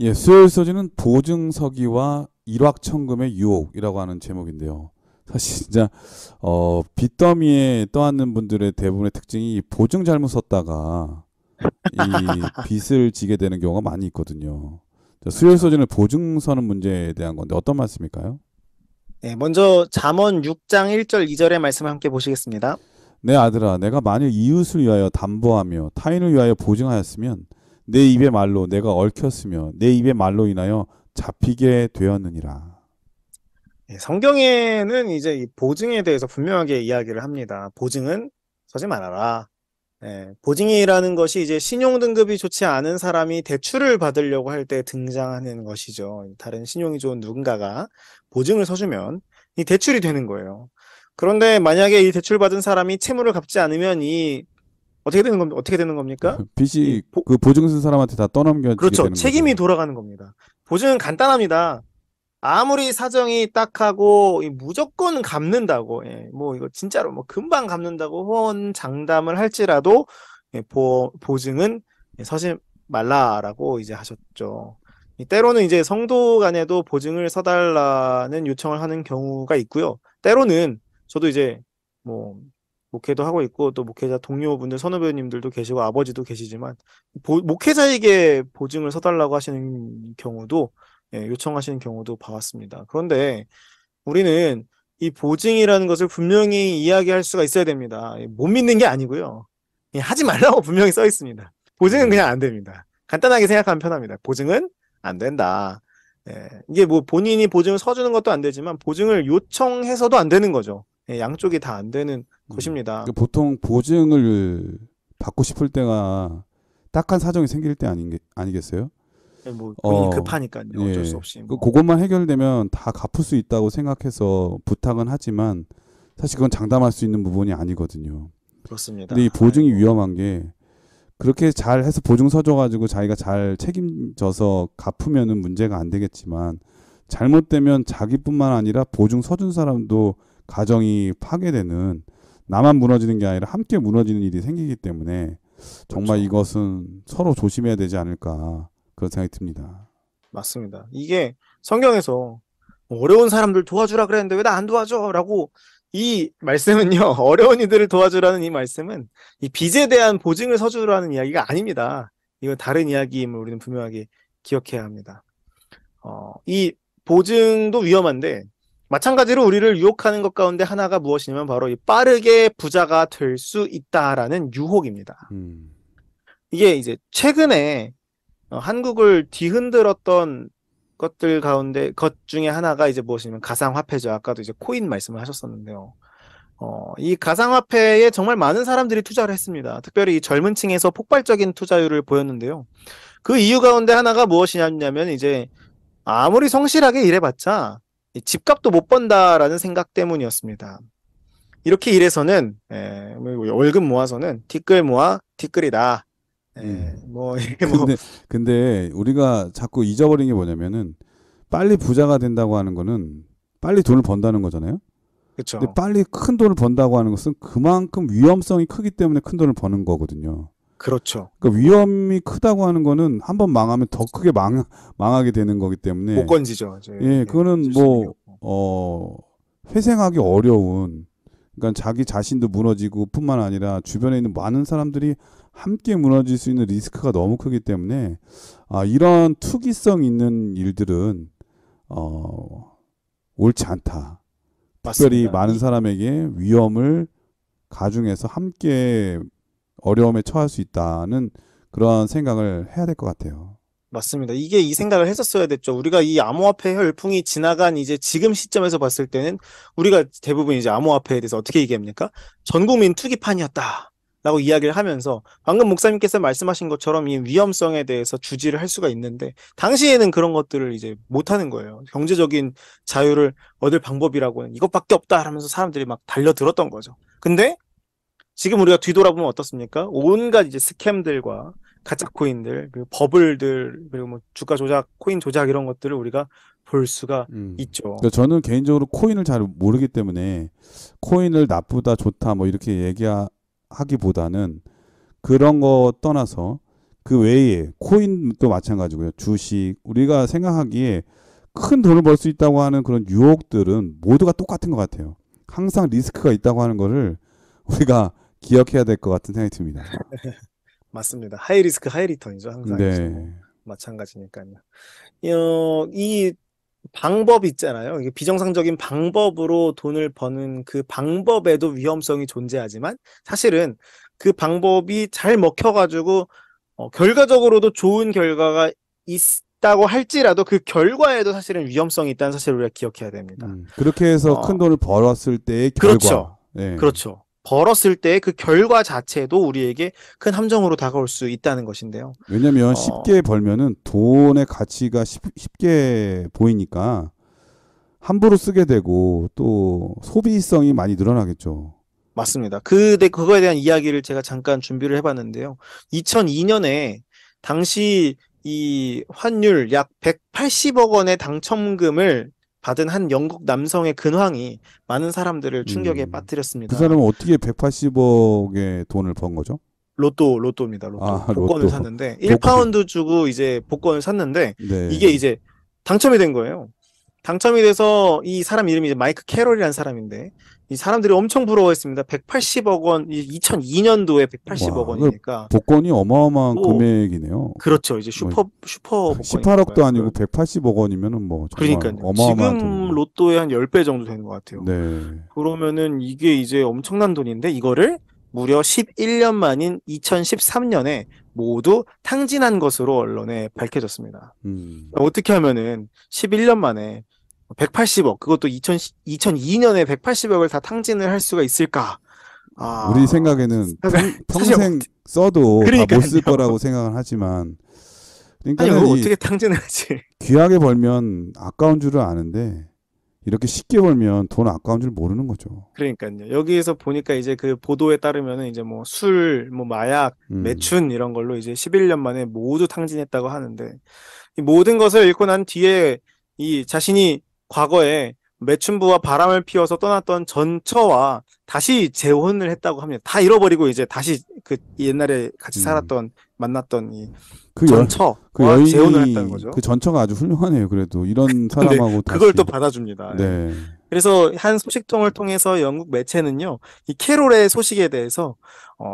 예, 수요일 소지는 보증서기와 일확천금의 유혹이라고 하는 제목인데요. 사실 진짜 빚더미에 떠안는 분들의 대부분의 특징이 이 보증 잘못 썼다가 이 빚을 지게 되는 경우가 많이 있거든요. 자, 수요일 소지는 보증 서는 문제에 대한 건데 어떤 말씀일까요? 네, 먼저 잠언 6장 1절 2절의 말씀을 함께 보시겠습니다. 내 아들아, 내가 만일 이웃을 위하여 담보하며 타인을 위하여 보증하였으면 내 입의 말로 내가 얽혔으며 내 입의 말로 인하여 잡히게 되었느니라. 네, 성경에는 이제 이 보증에 대해서 분명하게 이야기를 합니다. 보증은 서지 말아라. 네, 보증이라는 것이 이제 신용 등급이 좋지 않은 사람이 대출을 받으려고 할 때 등장하는 것이죠. 다른 신용이 좋은 누군가가 보증을 서주면 이 대출이 되는 거예요. 그런데 만약에 이 대출 받은 사람이 채무를 갚지 않으면 이 어떻게 되는 겁니까? 빚이 그 보증 쓴 사람한테 다 떠넘겨지게 그렇죠. 되는 책임이 거죠. 돌아가는 겁니다. 보증은 간단합니다. 아무리 사정이 딱하고 무조건 갚는다고, 뭐 이거 진짜로 뭐 금방 갚는다고 호언장담을 할지라도 보증은 서지 말라라고 이제 하셨죠. 때로는 이제 성도 간에도 보증을 서달라는 요청을 하는 경우가 있고요. 때로는 저도 이제 뭐 목회도 하고 있고 또 목회자 동료분들 선후배님들도 계시고 아버지도 계시지만 목회자에게 보증을 서달라고 하시는 경우도 요청하시는 경우도 봐왔습니다. 그런데 우리는 이 보증이라는 것을 분명히 이야기할 수가 있어야 됩니다. 못 믿는 게 아니고요. 하지 말라고 분명히 써 있습니다. 보증은 그냥 안 됩니다. 간단하게 생각하면 편합니다. 보증은 안 된다. 이게 뭐 본인이 보증을 서주는 것도 안 되지만 보증을 요청해서도 안 되는 거죠. 양쪽이 다 안 되는 것입니다. 그러니까 보통 보증을 받고 싶을 때가 딱한 사정이 생길 때 아니겠어요? 뭐 본인이 급하니까요. 어쩔 수 없이. 뭐. 그것만 해결되면 다 갚을 수 있다고 생각해서 부탁은 하지만 사실 그건 장담할 수 있는 부분이 아니거든요. 그렇습니다. 근데 이 보증이 위험한 게 그렇게 잘 해서 보증 서줘가지고 자기가 잘 책임져서 갚으면은 문제가 안 되겠지만 잘못되면 자기뿐만 아니라 보증 서준 사람도 가정이 파괴되는 나만 무너지는 게 아니라 함께 무너지는 일이 생기기 때문에 정말 그렇죠. 이것은 서로 조심해야 되지 않을까 그런 생각이 듭니다. 맞습니다. 이게 성경에서 어려운 사람들 도와주라 그랬는데 왜 나 안 도와줘? 라고 이 말씀은요. 어려운 이들을 도와주라는 이 말씀은 이 빚에 대한 보증을 서주라는 이야기가 아닙니다. 이건 다른 이야기임을 우리는 분명하게 기억해야 합니다. 이 보증도 위험한데 마찬가지로 우리를 유혹하는 것 가운데 하나가 무엇이냐면 바로 이 빠르게 부자가 될 수 있다라는 유혹입니다. 이게 이제 최근에 한국을 뒤흔들었던 것 중에 하나가 이제 무엇이냐면 가상화폐죠. 아까도 이제 코인 말씀을 하셨었는데요. 이 가상화폐에 정말 많은 사람들이 투자를 했습니다. 특별히 이 젊은 층에서 폭발적인 투자율을 보였는데요. 그 이유 가운데 하나가 무엇이냐면 이제 아무리 성실하게 일해봤자 집값도 못 번다라는 생각 때문이었습니다. 이렇게 일해서는 월급 모아서는 티끌 모아 티끌이다. 근데 우리가 자꾸 잊어버린 게 뭐냐면은 빨리 부자가 된다고 하는 거는 빨리 돈을 번다는 거잖아요. 그렇죠. 근데 빨리 큰 돈을 번다고 하는 것은 그만큼 위험성이 크기 때문에 큰 돈을 버는 거거든요. 그렇죠. 그러니까 위험이 크다고 하는 거는 한번 망하면 더 크게 망하게 되는 거기 때문에 못 건지죠. 그거는 회생하기 어려운 그러니까 자기 자신도 무너지고 뿐만 아니라 주변에 있는 많은 사람들이 함께 무너질 수 있는 리스크가 너무 크기 때문에 이런 투기성 있는 일들은 옳지 않다. 맞습니다. 특별히 많은 사람에게 위험을 가중해서 함께 어려움에 처할 수 있다는 그런 생각을 해야 될 것 같아요. 맞습니다. 이 생각을 했었어야 됐죠. 우리가 이 암호화폐 열풍이 지나간 이제 지금 시점에서 봤을 때는 우리가 대부분 이제 암호화폐에 대해서 어떻게 얘기합니까? 전 국민 투기판이었다. 라고 이야기를 하면서 방금 목사님께서 말씀하신 것처럼 이 위험성에 대해서 주지를 할 수가 있는데 당시에는 그런 것들을 이제 못하는 거예요. 경제적인 자유를 얻을 방법이라고는 이것밖에 없다 하면서 사람들이 막 달려들었던 거죠. 근데 지금 우리가 뒤돌아보면 어떻습니까? 온갖 이제 스캠들과 가짜 코인들, 그리고 버블들, 그리고 뭐 주가 조작, 코인 조작 이런 것들을 우리가 볼 수가 있죠. 그러니까 저는 개인적으로 코인을 잘 모르기 때문에 코인을 나쁘다 좋다 뭐 이렇게 얘기하기보다는 그런 거 떠나서 그 외에 코인도 마찬가지고요. 주식, 우리가 생각하기에 큰 돈을 벌 수 있다고 하는 그런 유혹들은 모두가 똑같은 것 같아요. 항상 리스크가 있다고 하는 거를 우리가 기억해야 될 것 같은 생각이 듭니다. 맞습니다. 하이 리스크 하이 리턴이죠. 항상 이제 뭐 네. 마찬가지니까요. 이 방법 있잖아요. 이게 비정상적인 방법으로 돈을 버는 그 방법에도 위험성이 존재하지만 사실은 그 방법이 잘 먹혀가지고 결과적으로도 좋은 결과가 있다고 할지라도 그 결과에도 사실은 위험성이 있다는 사실을 우리가 기억해야 됩니다. 그렇게 해서 큰 돈을 벌었을 때의 결과. 그렇죠. 네. 그렇죠. 벌었을 때 그 결과 자체도 우리에게 큰 함정으로 다가올 수 있다는 것인데요. 왜냐면 쉽게 벌면은 돈의 가치가 쉽게 보이니까 함부로 쓰게 되고 또 소비성이 많이 늘어나겠죠. 맞습니다. 그거에 대한 이야기를 제가 잠깐 준비를 해봤는데요. 2002년에 당시 이 환율 약 180억 원의 당첨금을 받은 한 영국 남성의 근황이 많은 사람들을 충격에 빠뜨렸습니다. 그 사람은 어떻게 180억의 돈을 번 거죠? 로또입니다. 복권을 로또. 샀는데 1파운드 주고 이제 복권을 샀는데 네. 이게 이제 당첨이 된 거예요. 당첨이 돼서 이 사람 이름이 이제 마이크 캐롤이라는 사람인데 이 사람들이 엄청 부러워했습니다. 180억 원, 2002년도에 180억 원이니까 복권이 어마어마한 금액이네요. 그렇죠. 이제 슈퍼 복권 18억도 아니고 180억 원이면은 뭐 정말 그러니까요. 어마어마한 지금 돈이에요. 로또의 한 10배 정도 되는 것 같아요. 네. 그러면은 이게 이제 엄청난 돈인데 이거를 무려 11년 만인 2013년에 모두 탕진한 것으로 언론에 밝혀졌습니다. 어떻게 하면은 11년 만에 180억, 그것도 2002년에 180억을 다 탕진을 할 수가 있을까? 우리 생각에는 평생 써도 다 못 쓸 거라고 생각을 하지만 그러니까 아니, 어떻게 탕진을 하지? 귀하게 벌면 아까운 줄을 아는데 이렇게 쉽게 벌면 돈 아까운 줄 모르는 거죠. 그러니까요. 여기에서 보니까 이제 그 보도에 따르면은 이제 뭐 술, 뭐 마약, 매춘 이런 걸로 이제 11년 만에 모두 탕진했다고 하는데 이 모든 것을 읽고 난 뒤에 이 자신이 과거에 매춘부와 바람을 피워서 떠났던 전처와 다시 재혼을 했다고 합니다. 다 잃어버리고 이제 다시 그 옛날에 같이 살았던 만났던 이 전처와 재혼을 했다는 거죠. 그 전처가 아주 훌륭하네요. 그래도 이런 사람하고 다시 그걸 또 받아줍니다. 네. 그래서 한 소식통을 통해서 영국 매체는요, 이 캐롤의 소식에 대해서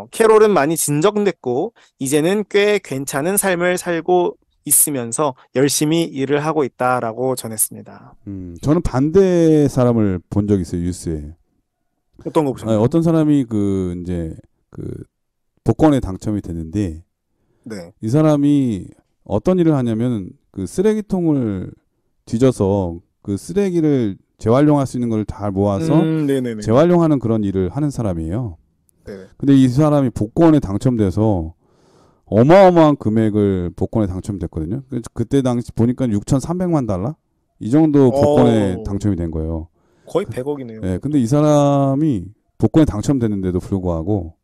캐롤은 많이 진정됐고 이제는 꽤 괜찮은 삶을 살고 있으면서 열심히 일을 하고 있다라고 전했습니다. 저는 반대 사람을 본 적이 있어요. 뉴스에. 어떤 거 보셨나요? 어떤 사람이 이제 복권에 당첨이 됐는데 네. 이 사람이 어떤 일을 하냐면 그 쓰레기통을 뒤져서 그 쓰레기를 재활용할 수 있는 걸 잘 모아서 재활용하는 그런 일을 하는 사람이에요. 네. 근데 이 사람이 복권에 당첨돼서 어마어마한 금액을 복권에 당첨됐거든요. 그때 당시 보니까 6,300만 달러? 이 정도 복권에 당첨이 된 거예요. 거의 100억이네요. 네, 근데 이 사람이 복권에 당첨됐는데도 불구하고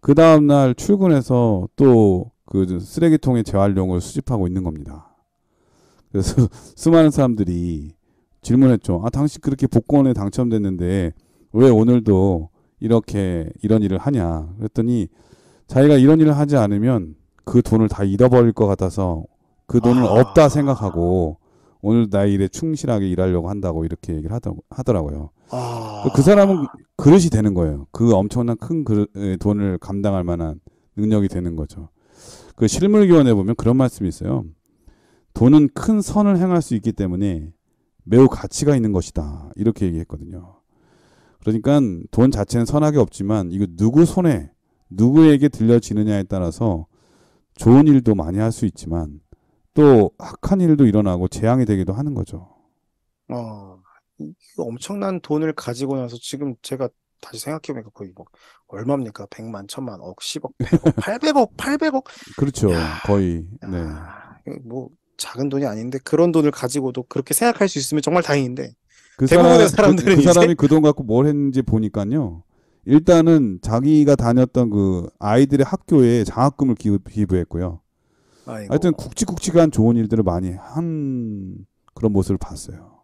그 다음날 출근해서 또 그 쓰레기통의 재활용을 수집하고 있는 겁니다. 그래서 수많은 사람들이 질문했죠. 당신 그렇게 복권에 당첨됐는데 왜 오늘도 이런 일을 하냐? 그랬더니 자기가 이런 일을 하지 않으면 그 돈을 다 잃어버릴 것 같아서 그 돈을 없다 생각하고 오늘 나의 일에 충실하게 일하려고 한다고 이렇게 얘기를 하더라고요. 그 사람은 그릇이 되는 거예요. 그 엄청난 큰 돈을 감당할 만한 능력이 되는 거죠. 그 실물교원에 보면 그런 말씀이 있어요. 돈은 큰 선을 행할 수 있기 때문에 매우 가치가 있는 것이다. 이렇게 얘기했거든요. 그러니까 돈 자체는 선악이 없지만 이거 누구 손에 누구에게 들려지느냐에 따라서 좋은 일도 많이 할 수 있지만 또 악한 일도 일어나고 재앙이 되기도 하는 거죠. 엄청난 돈을 가지고 나서 지금 제가 다시 생각해보니까 거의 뭐 얼마입니까? 100만, 1000만, 억, 10억, 100억, 800억? 그렇죠. 거의. 네. 뭐 작은 돈이 아닌데 그런 돈을 가지고도 그렇게 생각할 수 있으면 정말 다행인데 그 대부분의 사람들은 그 사람이 그 돈 갖고 뭘 했는지 보니까요. 일단은 자기가 다녔던 그 아이들의 학교에 장학금을 기부했고요. 하여튼 굵직굵직한 좋은 일들을 많이 한 그런 모습을 봤어요.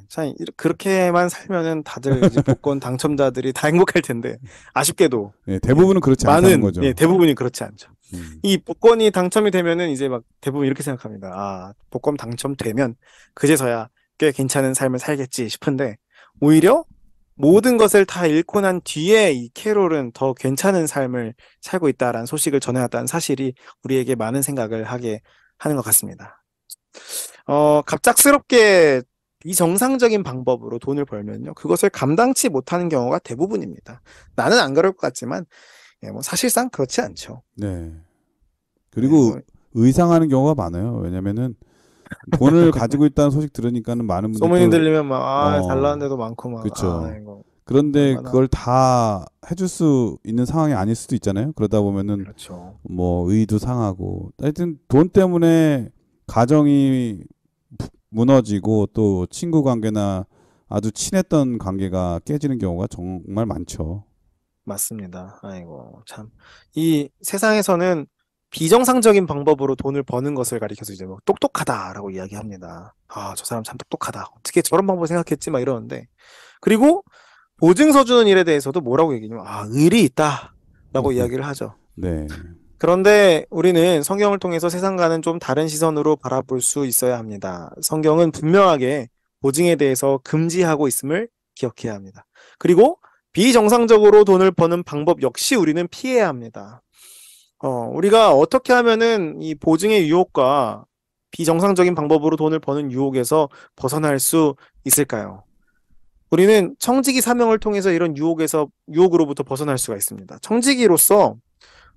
참 그렇게만 살면은 다들 이제 복권 당첨자들이 다 행복할 텐데 아쉽게도 대부분은 그렇지 않다는 거죠. 대부분이 그렇지 않죠. 이 복권이 당첨이 되면은 이제 막 대부분 이렇게 생각합니다. 아, 복권 당첨되면 그제서야 꽤 괜찮은 삶을 살겠지 싶은데 오히려 모든 것을 다 잃고 난 뒤에 이 캐롤은 더 괜찮은 삶을 살고 있다라는 소식을 전해왔다는 사실이 우리에게 많은 생각을 하게 하는 것 같습니다. 갑작스럽게 비정상적인 방법으로 돈을 벌면요. 그것을 감당치 못하는 경우가 대부분입니다. 나는 안 그럴 것 같지만 뭐 사실상 그렇지 않죠. 네. 그리고 네, 의상하는 경우가 많아요. 왜냐면은 돈을 가지고 있다는 소식 들으니까는 많은 분들이 소문이 또 들리면 막, 잘 어, 나는 데도 많고 막, 그쵸. 이거 그런데 얼마나, 그걸 다 해줄 수 있는 상황이 아닐 수도 있잖아요. 그러다 보면은 그렇죠. 뭐 의도 상하고 하여튼 돈 때문에 가정이 무너지고 또 친구 관계나 아주 친했던 관계가 깨지는 경우가 정말 많죠. 맞습니다. 아이고, 참. 이 세상에서는 비정상적인 방법으로 돈을 버는 것을 가리켜서 이제 뭐 똑똑하다라고 이야기합니다. 아, 저 사람 참 똑똑하다. 어떻게 저런 방법을 생각했지? 막 이러는데. 그리고 보증서 주는 일에 대해서도 뭐라고 얘기냐면, 의리 있다라고 이야기를 하죠. 네. 그런데 우리는 성경을 통해서 세상과는 좀 다른 시선으로 바라볼 수 있어야 합니다. 성경은 분명하게 보증에 대해서 금지하고 있음을 기억해야 합니다. 그리고 비정상적으로 돈을 버는 방법 역시 우리는 피해야 합니다. 우리가 어떻게 하면은 이 보증의 유혹과 비정상적인 방법으로 돈을 버는 유혹에서 벗어날 수 있을까요? 우리는 청지기 사명을 통해서 이런 유혹으로부터 벗어날 수가 있습니다. 청지기로서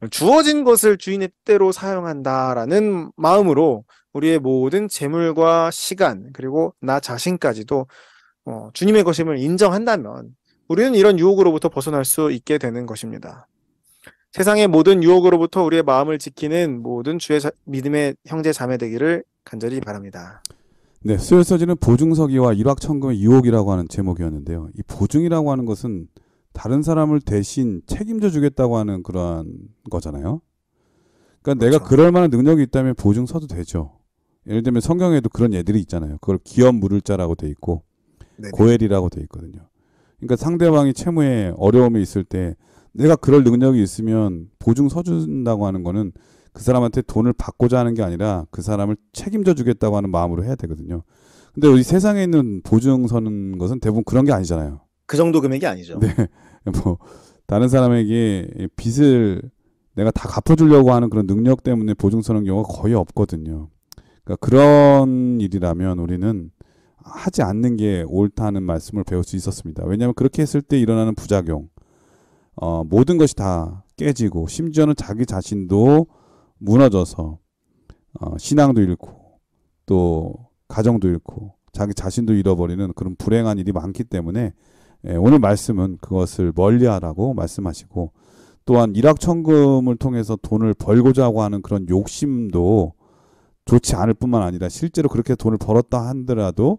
주어진 것을 주인의 뜻대로 사용한다라는 마음으로 우리의 모든 재물과 시간 그리고 나 자신까지도 주님의 것임을 인정한다면 우리는 이런 유혹으로부터 벗어날 수 있게 되는 것입니다. 세상의 모든 유혹으로부터 우리의 마음을 지키는 모든 믿음의 형제 자매 되기를 간절히 바랍니다. 네, 수요일 서지는 보증서기와 일확천금의 유혹이라고 하는 제목이었는데요. 이 보증이라고 하는 것은 다른 사람을 대신 책임져 주겠다고 하는 그러한 거잖아요. 그러니까 그렇죠. 내가 그럴 만한 능력이 있다면 보증 서도 되죠. 예를 들면 성경에도 그런 예들이 있잖아요. 그걸 기업 물을 자라고 돼 있고 네네. 고엘이라고 돼 있거든요. 그러니까 상대방이 채무에 어려움이 있을 때 내가 그럴 능력이 있으면 보증 서준다고 하는 거는 그 사람한테 돈을 받고자 하는 게 아니라 그 사람을 책임져 주겠다고 하는 마음으로 해야 되거든요. 근데 우리 세상에 있는 보증 서는 것은 대부분 그런 게 아니잖아요. 그 정도 금액이 아니죠. 네. 뭐 다른 사람에게 빚을 내가 다 갚아주려고 하는 그런 능력 때문에 보증 서는 경우가 거의 없거든요. 그러니까 그런 일이라면 우리는 하지 않는 게 옳다는 말씀을 배울 수 있었습니다. 왜냐하면 그렇게 했을 때 일어나는 부작용, 모든 것이 다 깨지고 심지어는 자기 자신도 무너져서 신앙도 잃고 또 가정도 잃고 자기 자신도 잃어버리는 그런 불행한 일이 많기 때문에 오늘 말씀은 그것을 멀리하라고 말씀하시고 또한 일확천금을 통해서 돈을 벌고자 하는 그런 욕심도 좋지 않을 뿐만 아니라 실제로 그렇게 돈을 벌었다 하더라도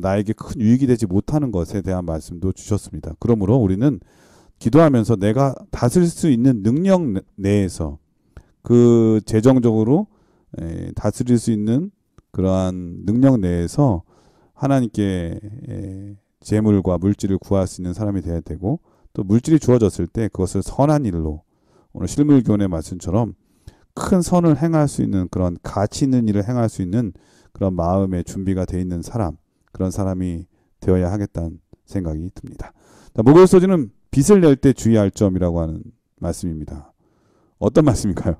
나에게 큰 유익이 되지 못하는 것에 대한 말씀도 주셨습니다. 그러므로 우리는 기도하면서 내가 다스릴 수 있는 능력 내에서 그 재정적으로 다스릴 수 있는 그러한 능력 내에서 하나님께 재물과 물질을 구할 수 있는 사람이 되어야 되고 또 물질이 주어졌을 때 그것을 선한 일로 오늘 실물교훈의 말씀처럼 큰 선을 행할 수 있는 그런 가치 있는 일을 행할 수 있는 그런 마음의 준비가 되어 있는 사람 그런 사람이 되어야 하겠다는 생각이 듭니다. 목요일 소지는 빚을 낼 때 주의할 점이라고 하는 말씀입니다. 어떤 말씀인가요?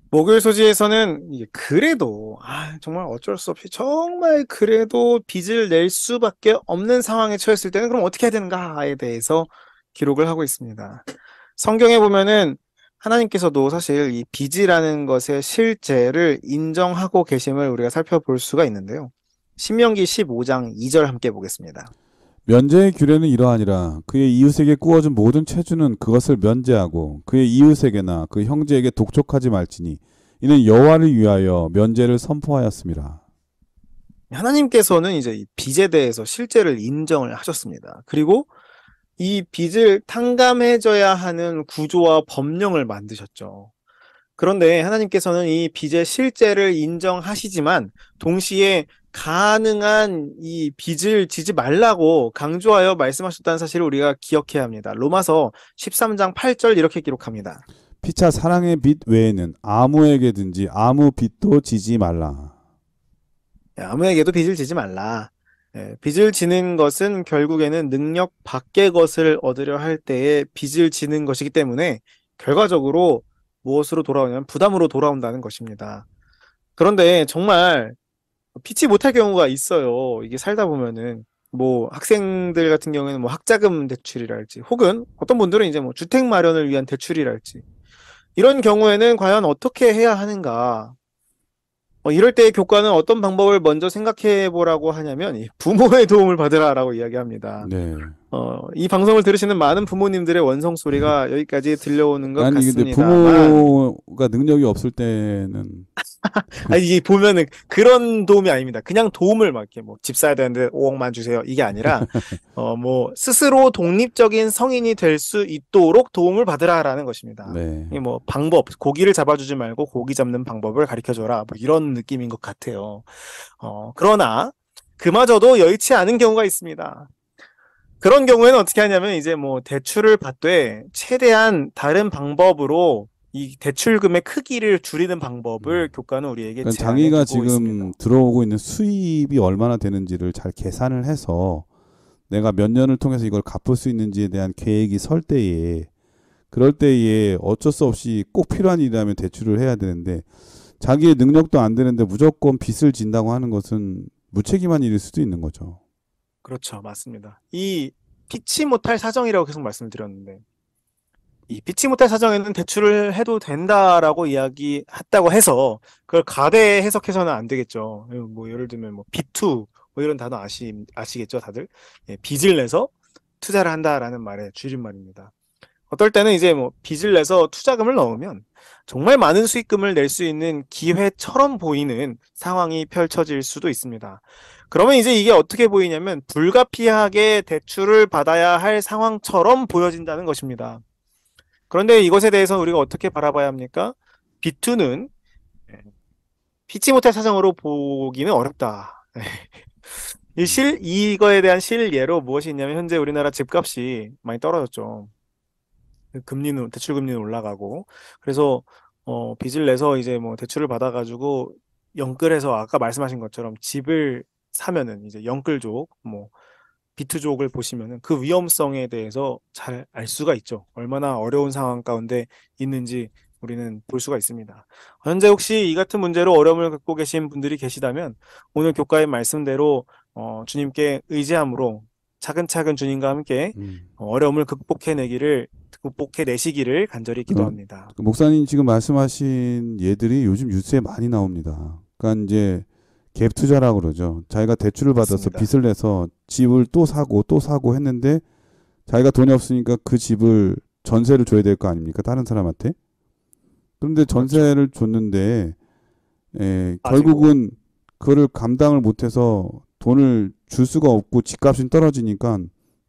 목요일 소지에서는 그래도 정말 어쩔 수 없이 정말 그래도 빚을 낼 수밖에 없는 상황에 처했을 때는 그럼 어떻게 해야 되는가에 대해서 기록을 하고 있습니다. 성경에 보면은 하나님께서도 사실 이 빚이라는 것의 실제를 인정하고 계심을 우리가 살펴볼 수가 있는데요. 신명기 15장 2절 함께 보겠습니다. 면제의 규례는 이러하니라. 그의 이웃에게 꾸어준 모든 채주는 그것을 면제하고 그의 이웃에게나 그 형제에게 독촉하지 말지니 이는 여호와를 위하여 면제를 선포하였습니다. 하나님께서는 이제 이 빚에 대해서 실제를 인정을 하셨습니다. 그리고 이 빚을 탕감해줘야 하는 구조와 법령을 만드셨죠. 그런데 하나님께서는 이 빚의 실제를 인정하시지만 동시에 가능한 이 빚을 지지 말라고 강조하여 말씀하셨다는 사실을 우리가 기억해야 합니다. 로마서 13장 8절 이렇게 기록합니다. 피차 사랑의 빚 외에는 아무에게든지 아무 빚도 지지 말라. 아무에게도 빚을 지지 말라. 빚을 지는 것은 결국에는 능력 밖의 것을 얻으려 할 때에 빚을 지는 것이기 때문에 결과적으로 무엇으로 돌아오냐면 부담으로 돌아온다는 것입니다. 그런데 정말 피치 못할 경우가 있어요. 이게 살다 보면은 뭐 학생들 같은 경우에는 뭐 학자금 대출이랄지 혹은 어떤 분들은 이제 뭐 주택 마련을 위한 대출이랄지 이런 경우에는 과연 어떻게 해야 하는가? 이럴 때 교과는 어떤 방법을 먼저 생각해 보라고 하냐면 이 부모의 도움을 받으라라고 이야기합니다. 네. 이 방송을 들으시는 많은 부모님들의 원성 소리가 여기까지 들려오는 것 아니 근데 같습니다만 부모가 능력이 없을 때는 이게 보면은 그런 도움이 아닙니다. 그냥 도움을 막 이렇게 뭐 집 사야 되는데 5억만 주세요. 이게 아니라 뭐 스스로 독립적인 성인이 될 수 있도록 도움을 받으라라는 것입니다. 네. 이게 뭐 방법, 고기를 잡아주지 말고 고기 잡는 방법을 가르쳐줘라. 뭐 이런 느낌인 것 같아요. 그러나 그마저도 여의치 않은 경우가 있습니다. 그런 경우에는 어떻게 하냐면 이제 뭐 대출을 받되 최대한 다른 방법으로 이 대출금의 크기를 줄이는 방법을 교과는 우리에게 그러니까 제안해 자기가 주고 지금 있습니다. 들어오고 있는 수입이 얼마나 되는지를 잘 계산을 해서 내가 몇 년을 통해서 이걸 갚을 수 있는지에 대한 계획이 설 때에 그럴 때에 어쩔 수 없이 꼭 필요한 일이라면 대출을 해야 되는데 자기의 능력도 안 되는데 무조건 빚을 진다고 하는 것은 무책임한 일일 수도 있는 거죠. 그렇죠. 맞습니다. 이 피치 못할 사정이라고 계속 말씀드렸는데 이 피치 못할 사정에는 대출을 해도 된다라고 이야기했다고 해서 그걸 가대 해석해서는 안 되겠죠. 뭐 예를 들면 뭐 B2 뭐 이런 단어 아시겠죠, 다들? 빚을 내서 투자를 한다라는 말의 줄임말입니다. 어떨 때는 이제 뭐 빚을 내서 투자금을 넣으면 정말 많은 수익금을 낼 수 있는 기회처럼 보이는 상황이 펼쳐질 수도 있습니다. 그러면 이제 이게 어떻게 보이냐면 불가피하게 대출을 받아야 할 상황처럼 보여진다는 것입니다. 그런데 이것에 대해서 우리가 어떻게 바라봐야 합니까? B2는 피치 못할 사정으로 보기는 어렵다. 이거에 대한 실예로 무엇이 있냐면 현재 우리나라 집값이 많이 떨어졌죠. 대출 금리는 올라가고 그래서 빚을 내서 이제 뭐 대출을 받아가지고 영끌해서 아까 말씀하신 것처럼 집을 사면은 이제 영끌족 뭐 비투족을 보시면은 그 위험성에 대해서 잘 알 수가 있죠. 얼마나 어려운 상황 가운데 있는지 우리는 볼 수가 있습니다. 현재 혹시 이 같은 문제로 어려움을 겪고 계신 분들이 계시다면 오늘 교과의 말씀대로 주님께 의지함으로 차근차근 주님과 함께 어려움을 극복해내시기를 간절히 기도합니다. 목사님 지금 말씀하신 예들이 요즘 뉴스에 많이 나옵니다. 그러니까 이제 갭 투자라고 그러죠. 자기가 대출을 받아서 맞습니다. 빚을 내서 집을 또 사고 했는데 자기가 돈이 없으니까 그 집을 전세를 줘야 될 거 아닙니까? 다른 사람한테. 그런데 전세를 줬는데 결국은 그거를 감당을 못해서 돈을 줄 수가 없고 집값이 떨어지니까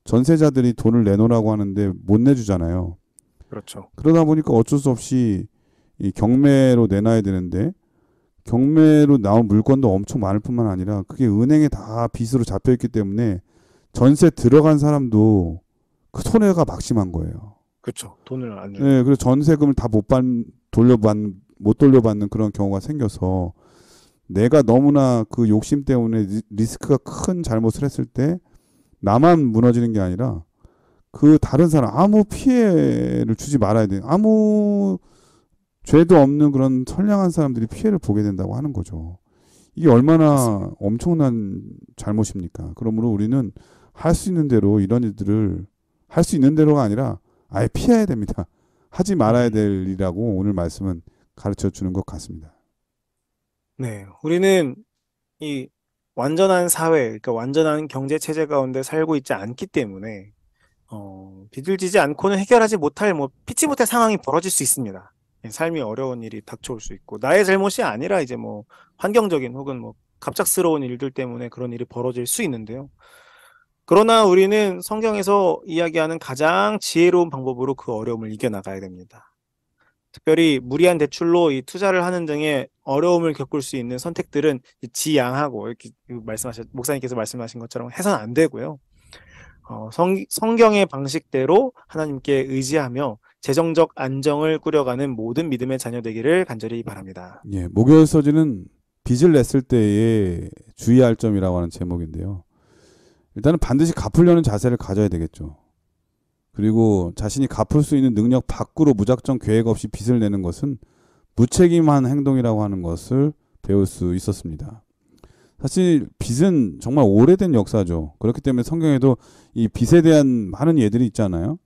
전세자들이 돈을 내놓으라고 하는데 못 내주잖아요. 그렇죠. 그러다 보니까 어쩔 수 없이 이 경매로 내놔야 되는데 경매로 나온 물건도 엄청 많을 뿐만 아니라 그게 은행에 다 빚으로 잡혀있기 때문에 전세 들어간 사람도 그 손해가 막심한 거예요. 그렇죠. 돈을 안 주고. 네, 그래서 전세금을 다 못 돌려받는 그런 경우가 생겨서 내가 너무나 그 욕심 때문에 리스크가 큰 잘못을 했을 때 나만 무너지는 게 아니라 그 다른 사람 아무 피해를 주지 말아야 돼. 아무 죄도 없는 그런 선량한 사람들이 피해를 보게 된다고 하는 거죠. 이게 얼마나 맞습니다. 엄청난 잘못입니까? 그러므로 우리는 할 수 있는 대로 이런 일들을 할 수 있는 대로가 아니라 아예 피해야 됩니다. 하지 말아야 될 일이라고 오늘 말씀은 가르쳐 주는 것 같습니다. 네, 우리는 이 완전한 사회, 그러니까 완전한 경제 체제 가운데 살고 있지 않기 때문에 빚을 지지 않고는 해결하지 못할 뭐 피치 못할 상황이 벌어질 수 있습니다. 삶이 어려운 일이 닥쳐올 수 있고 나의 잘못이 아니라 이제 뭐 환경적인 혹은 뭐 갑작스러운 일들 때문에 그런 일이 벌어질 수 있는데요. 그러나 우리는 성경에서 이야기하는 가장 지혜로운 방법으로 그 어려움을 이겨나가야 됩니다. 특별히 무리한 대출로 이 투자를 하는 등의 어려움을 겪을 수 있는 선택들은 지양하고 이렇게 목사님께서 말씀하신 것처럼 해서는 안 되고요. 성경의 방식대로 하나님께 의지하며 재정적 안정을 꾸려가는 모든 믿음의 자녀 되기를 간절히 바랍니다. 예, 목요일 서지는 빚을 냈을 때에 주의할 점이라고 하는 제목인데요. 일단은 반드시 갚으려는 자세를 가져야 되겠죠. 그리고 자신이 갚을 수 있는 능력 밖으로 무작정 계획 없이 빚을 내는 것은 무책임한 행동이라고 하는 것을 배울 수 있었습니다. 사실 빚은 정말 오래된 역사죠. 그렇기 때문에 성경에도 이 빚에 대한 많은 예들이 있잖아요.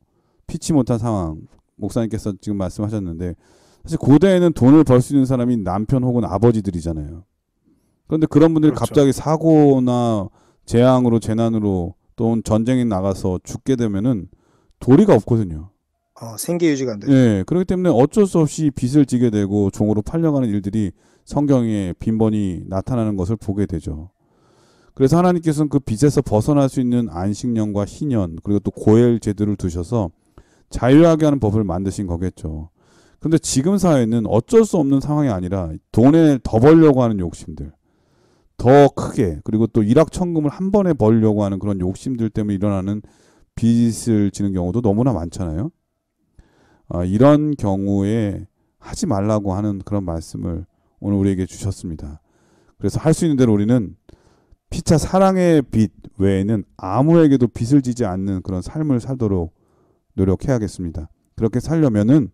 피치 못한 상황, 목사님께서 지금 말씀하셨는데 사실 고대에는 돈을 벌 수 있는 사람이 남편 혹은 아버지들이잖아요. 그런데 그런 분들이 그렇죠. 갑자기 사고나 재앙으로 재난으로 또는 전쟁에 나가서 죽게 되면은 도리가 없거든요. 생계 유지가 안 되죠. 예, 그렇기 때문에 어쩔 수 없이 빚을 지게 되고 종으로 팔려가는 일들이 성경에 빈번히 나타나는 것을 보게 되죠. 그래서 하나님께서는 그 빚에서 벗어날 수 있는 안식년과 희년 그리고 또 고엘 제도를 두셔서 자유하게 하는 법을 만드신 거겠죠. 그런데 지금 사회는 어쩔 수 없는 상황이 아니라 돈을 더 벌려고 하는 욕심들, 더 크게 그리고 또 일확천금을 한 번에 벌려고 하는 그런 욕심들 때문에 일어나는 빚을 지는 경우도 너무나 많잖아요. 이런 경우에 하지 말라고 하는 그런 말씀을 오늘 우리에게 주셨습니다. 그래서 할 수 있는 대로 우리는 피차 사랑의 빚 외에는 아무에게도 빚을 지지 않는 그런 삶을 살도록 노력해야겠습니다. 그렇게 살려면은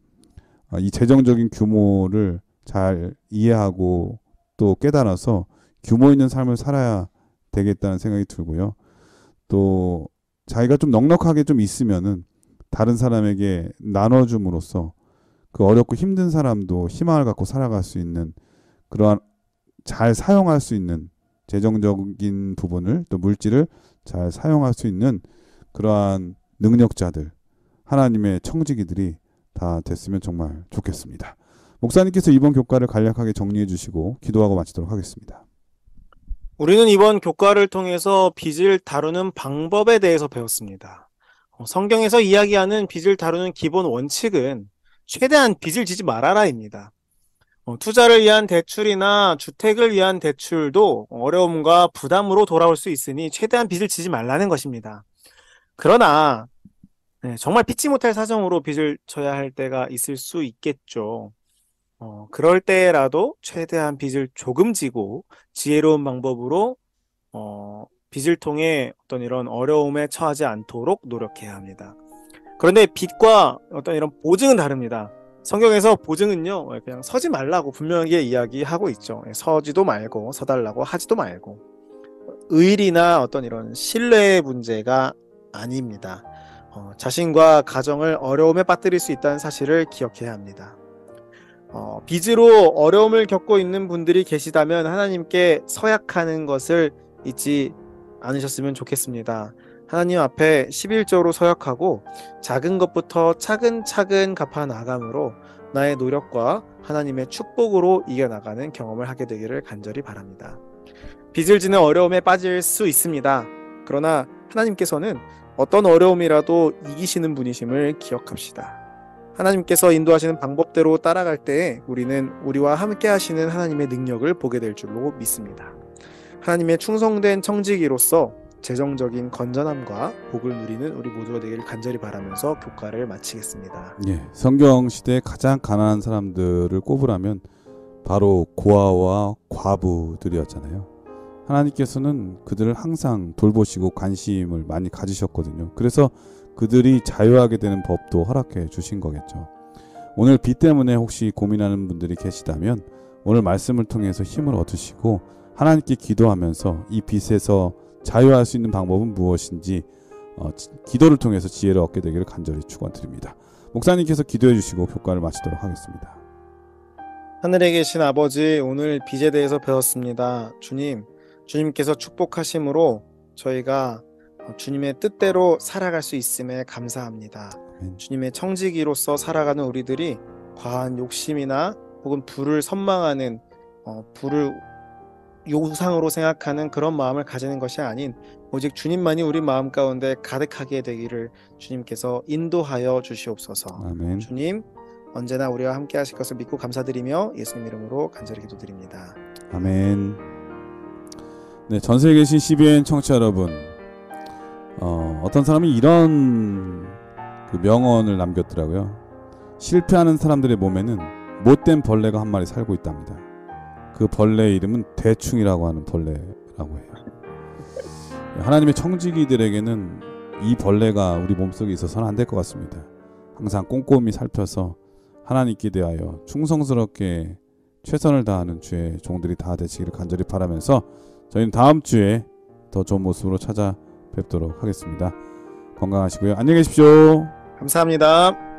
이 재정적인 규모를 잘 이해하고 또 깨달아서 규모 있는 삶을 살아야 되겠다는 생각이 들고요. 또 자기가 좀 넉넉하게 좀 있으면은 다른 사람에게 나눠줌으로써 그 어렵고 힘든 사람도 희망을 갖고 살아갈 수 있는 그러한 잘 사용할 수 있는 재정적인 부분을 또 물질을 잘 사용할 수 있는 그러한 능력자들, 하나님의 청지기들이 다 됐으면 정말 좋겠습니다. 목사님께서 이번 교과를 간략하게 정리해 주시고 기도하고 마치도록 하겠습니다. 우리는 이번 교과를 통해서 빚을 다루는 방법에 대해서 배웠습니다. 성경에서 이야기하는 빚을 다루는 기본 원칙은 최대한 빚을 지지 말아라입니다. 투자를 위한 대출이나 주택을 위한 대출도 어려움과 부담으로 돌아올 수 있으니 최대한 빚을 지지 말라는 것입니다. 그러나 정말 피치 못할 사정으로 빚을 져야 할 때가 있을 수 있겠죠. 그럴 때라도 최대한 빚을 조금 지고 지혜로운 방법으로 빚을 통해 어떤 이런 어려움에 처하지 않도록 노력해야 합니다. 그런데 빚과 어떤 이런 보증은 다릅니다. 성경에서 보증은요, 그냥 서지 말라고 분명하게 이야기하고 있죠. 서지도 말고, 서달라고 하지도 말고. 의리나 어떤 이런 신뢰의 문제가 아닙니다. 자신과 가정을 어려움에 빠뜨릴 수 있다는 사실을 기억해야 합니다. 빚으로 어려움을 겪고 있는 분들이 계시다면 하나님께 서약하는 것을 잊지 않으셨으면 좋겠습니다. 하나님 앞에 11조로 서약하고 작은 것부터 차근차근 갚아 나감으로 나의 노력과 하나님의 축복으로 이겨나가는 경험을 하게 되기를 간절히 바랍니다. 빚을 지는 어려움에 빠질 수 있습니다. 그러나 하나님께서는 어떤 어려움이라도 이기시는 분이심을 기억합시다. 하나님께서 인도하시는 방법대로 따라갈 때 우리는 우리와 함께 하시는 하나님의 능력을 보게 될 줄로 믿습니다. 하나님의 충성된 청지기로서 재정적인 건전함과 복을 누리는 우리 모두가 되기를 간절히 바라면서 교과를 마치겠습니다. 예, 성경 시대에 가장 가난한 사람들을 꼽으라면 바로 고아와 과부들이었잖아요. 하나님께서는 그들을 항상 돌보시고 관심을 많이 가지셨거든요. 그래서 그들이 자유하게 되는 법도 허락해 주신 거겠죠. 오늘 빚 때문에 혹시 고민하는 분들이 계시다면 오늘 말씀을 통해서 힘을 얻으시고 하나님께 기도하면서 이 빚에서 자유할 수 있는 방법은 무엇인지 기도를 통해서 지혜를 얻게 되기를 간절히 축원드립니다. 목사님께서 기도해 주시고 교과를 마치도록 하겠습니다. 하늘에 계신 아버지, 오늘 빚에 대해서 배웠습니다. 주님께서 축복하심으로 저희가 주님의 뜻대로 살아갈 수 있음에 감사합니다. 아멘. 주님의 청지기로서 살아가는 우리들이 과한 욕심이나 혹은 부를 선망하는 부를 요상으로 생각하는 그런 마음을 가지는 것이 아닌 오직 주님만이 우리 마음 가운데 가득하게 되기를 주님께서 인도하여 주시옵소서. 아멘. 주님, 언제나 우리와 함께 하실 것을 믿고 감사드리며 예수님 이름으로 간절히 기도드립니다. 아멘. 네, 전 세계에 계신 CBN 청취자 여러분, 어떤 사람이 이런 그 명언을 남겼더라고요. 실패하는 사람들의 몸에는 못된 벌레가 한 마리 살고 있답니다. 그 벌레의 이름은 대충이라고 하는 벌레라고 해요. 하나님의 청지기들에게는 이 벌레가 우리 몸속에 있어서는 안 될 것 같습니다. 항상 꼼꼼히 살펴서 하나님께 대하여 충성스럽게 최선을 다하는 주의 종들이 다 되시기를 간절히 바라면서 저희는 다음 주에 더 좋은 모습으로 찾아뵙도록 하겠습니다. 건강하시고요. 안녕히 계십시오. 감사합니다.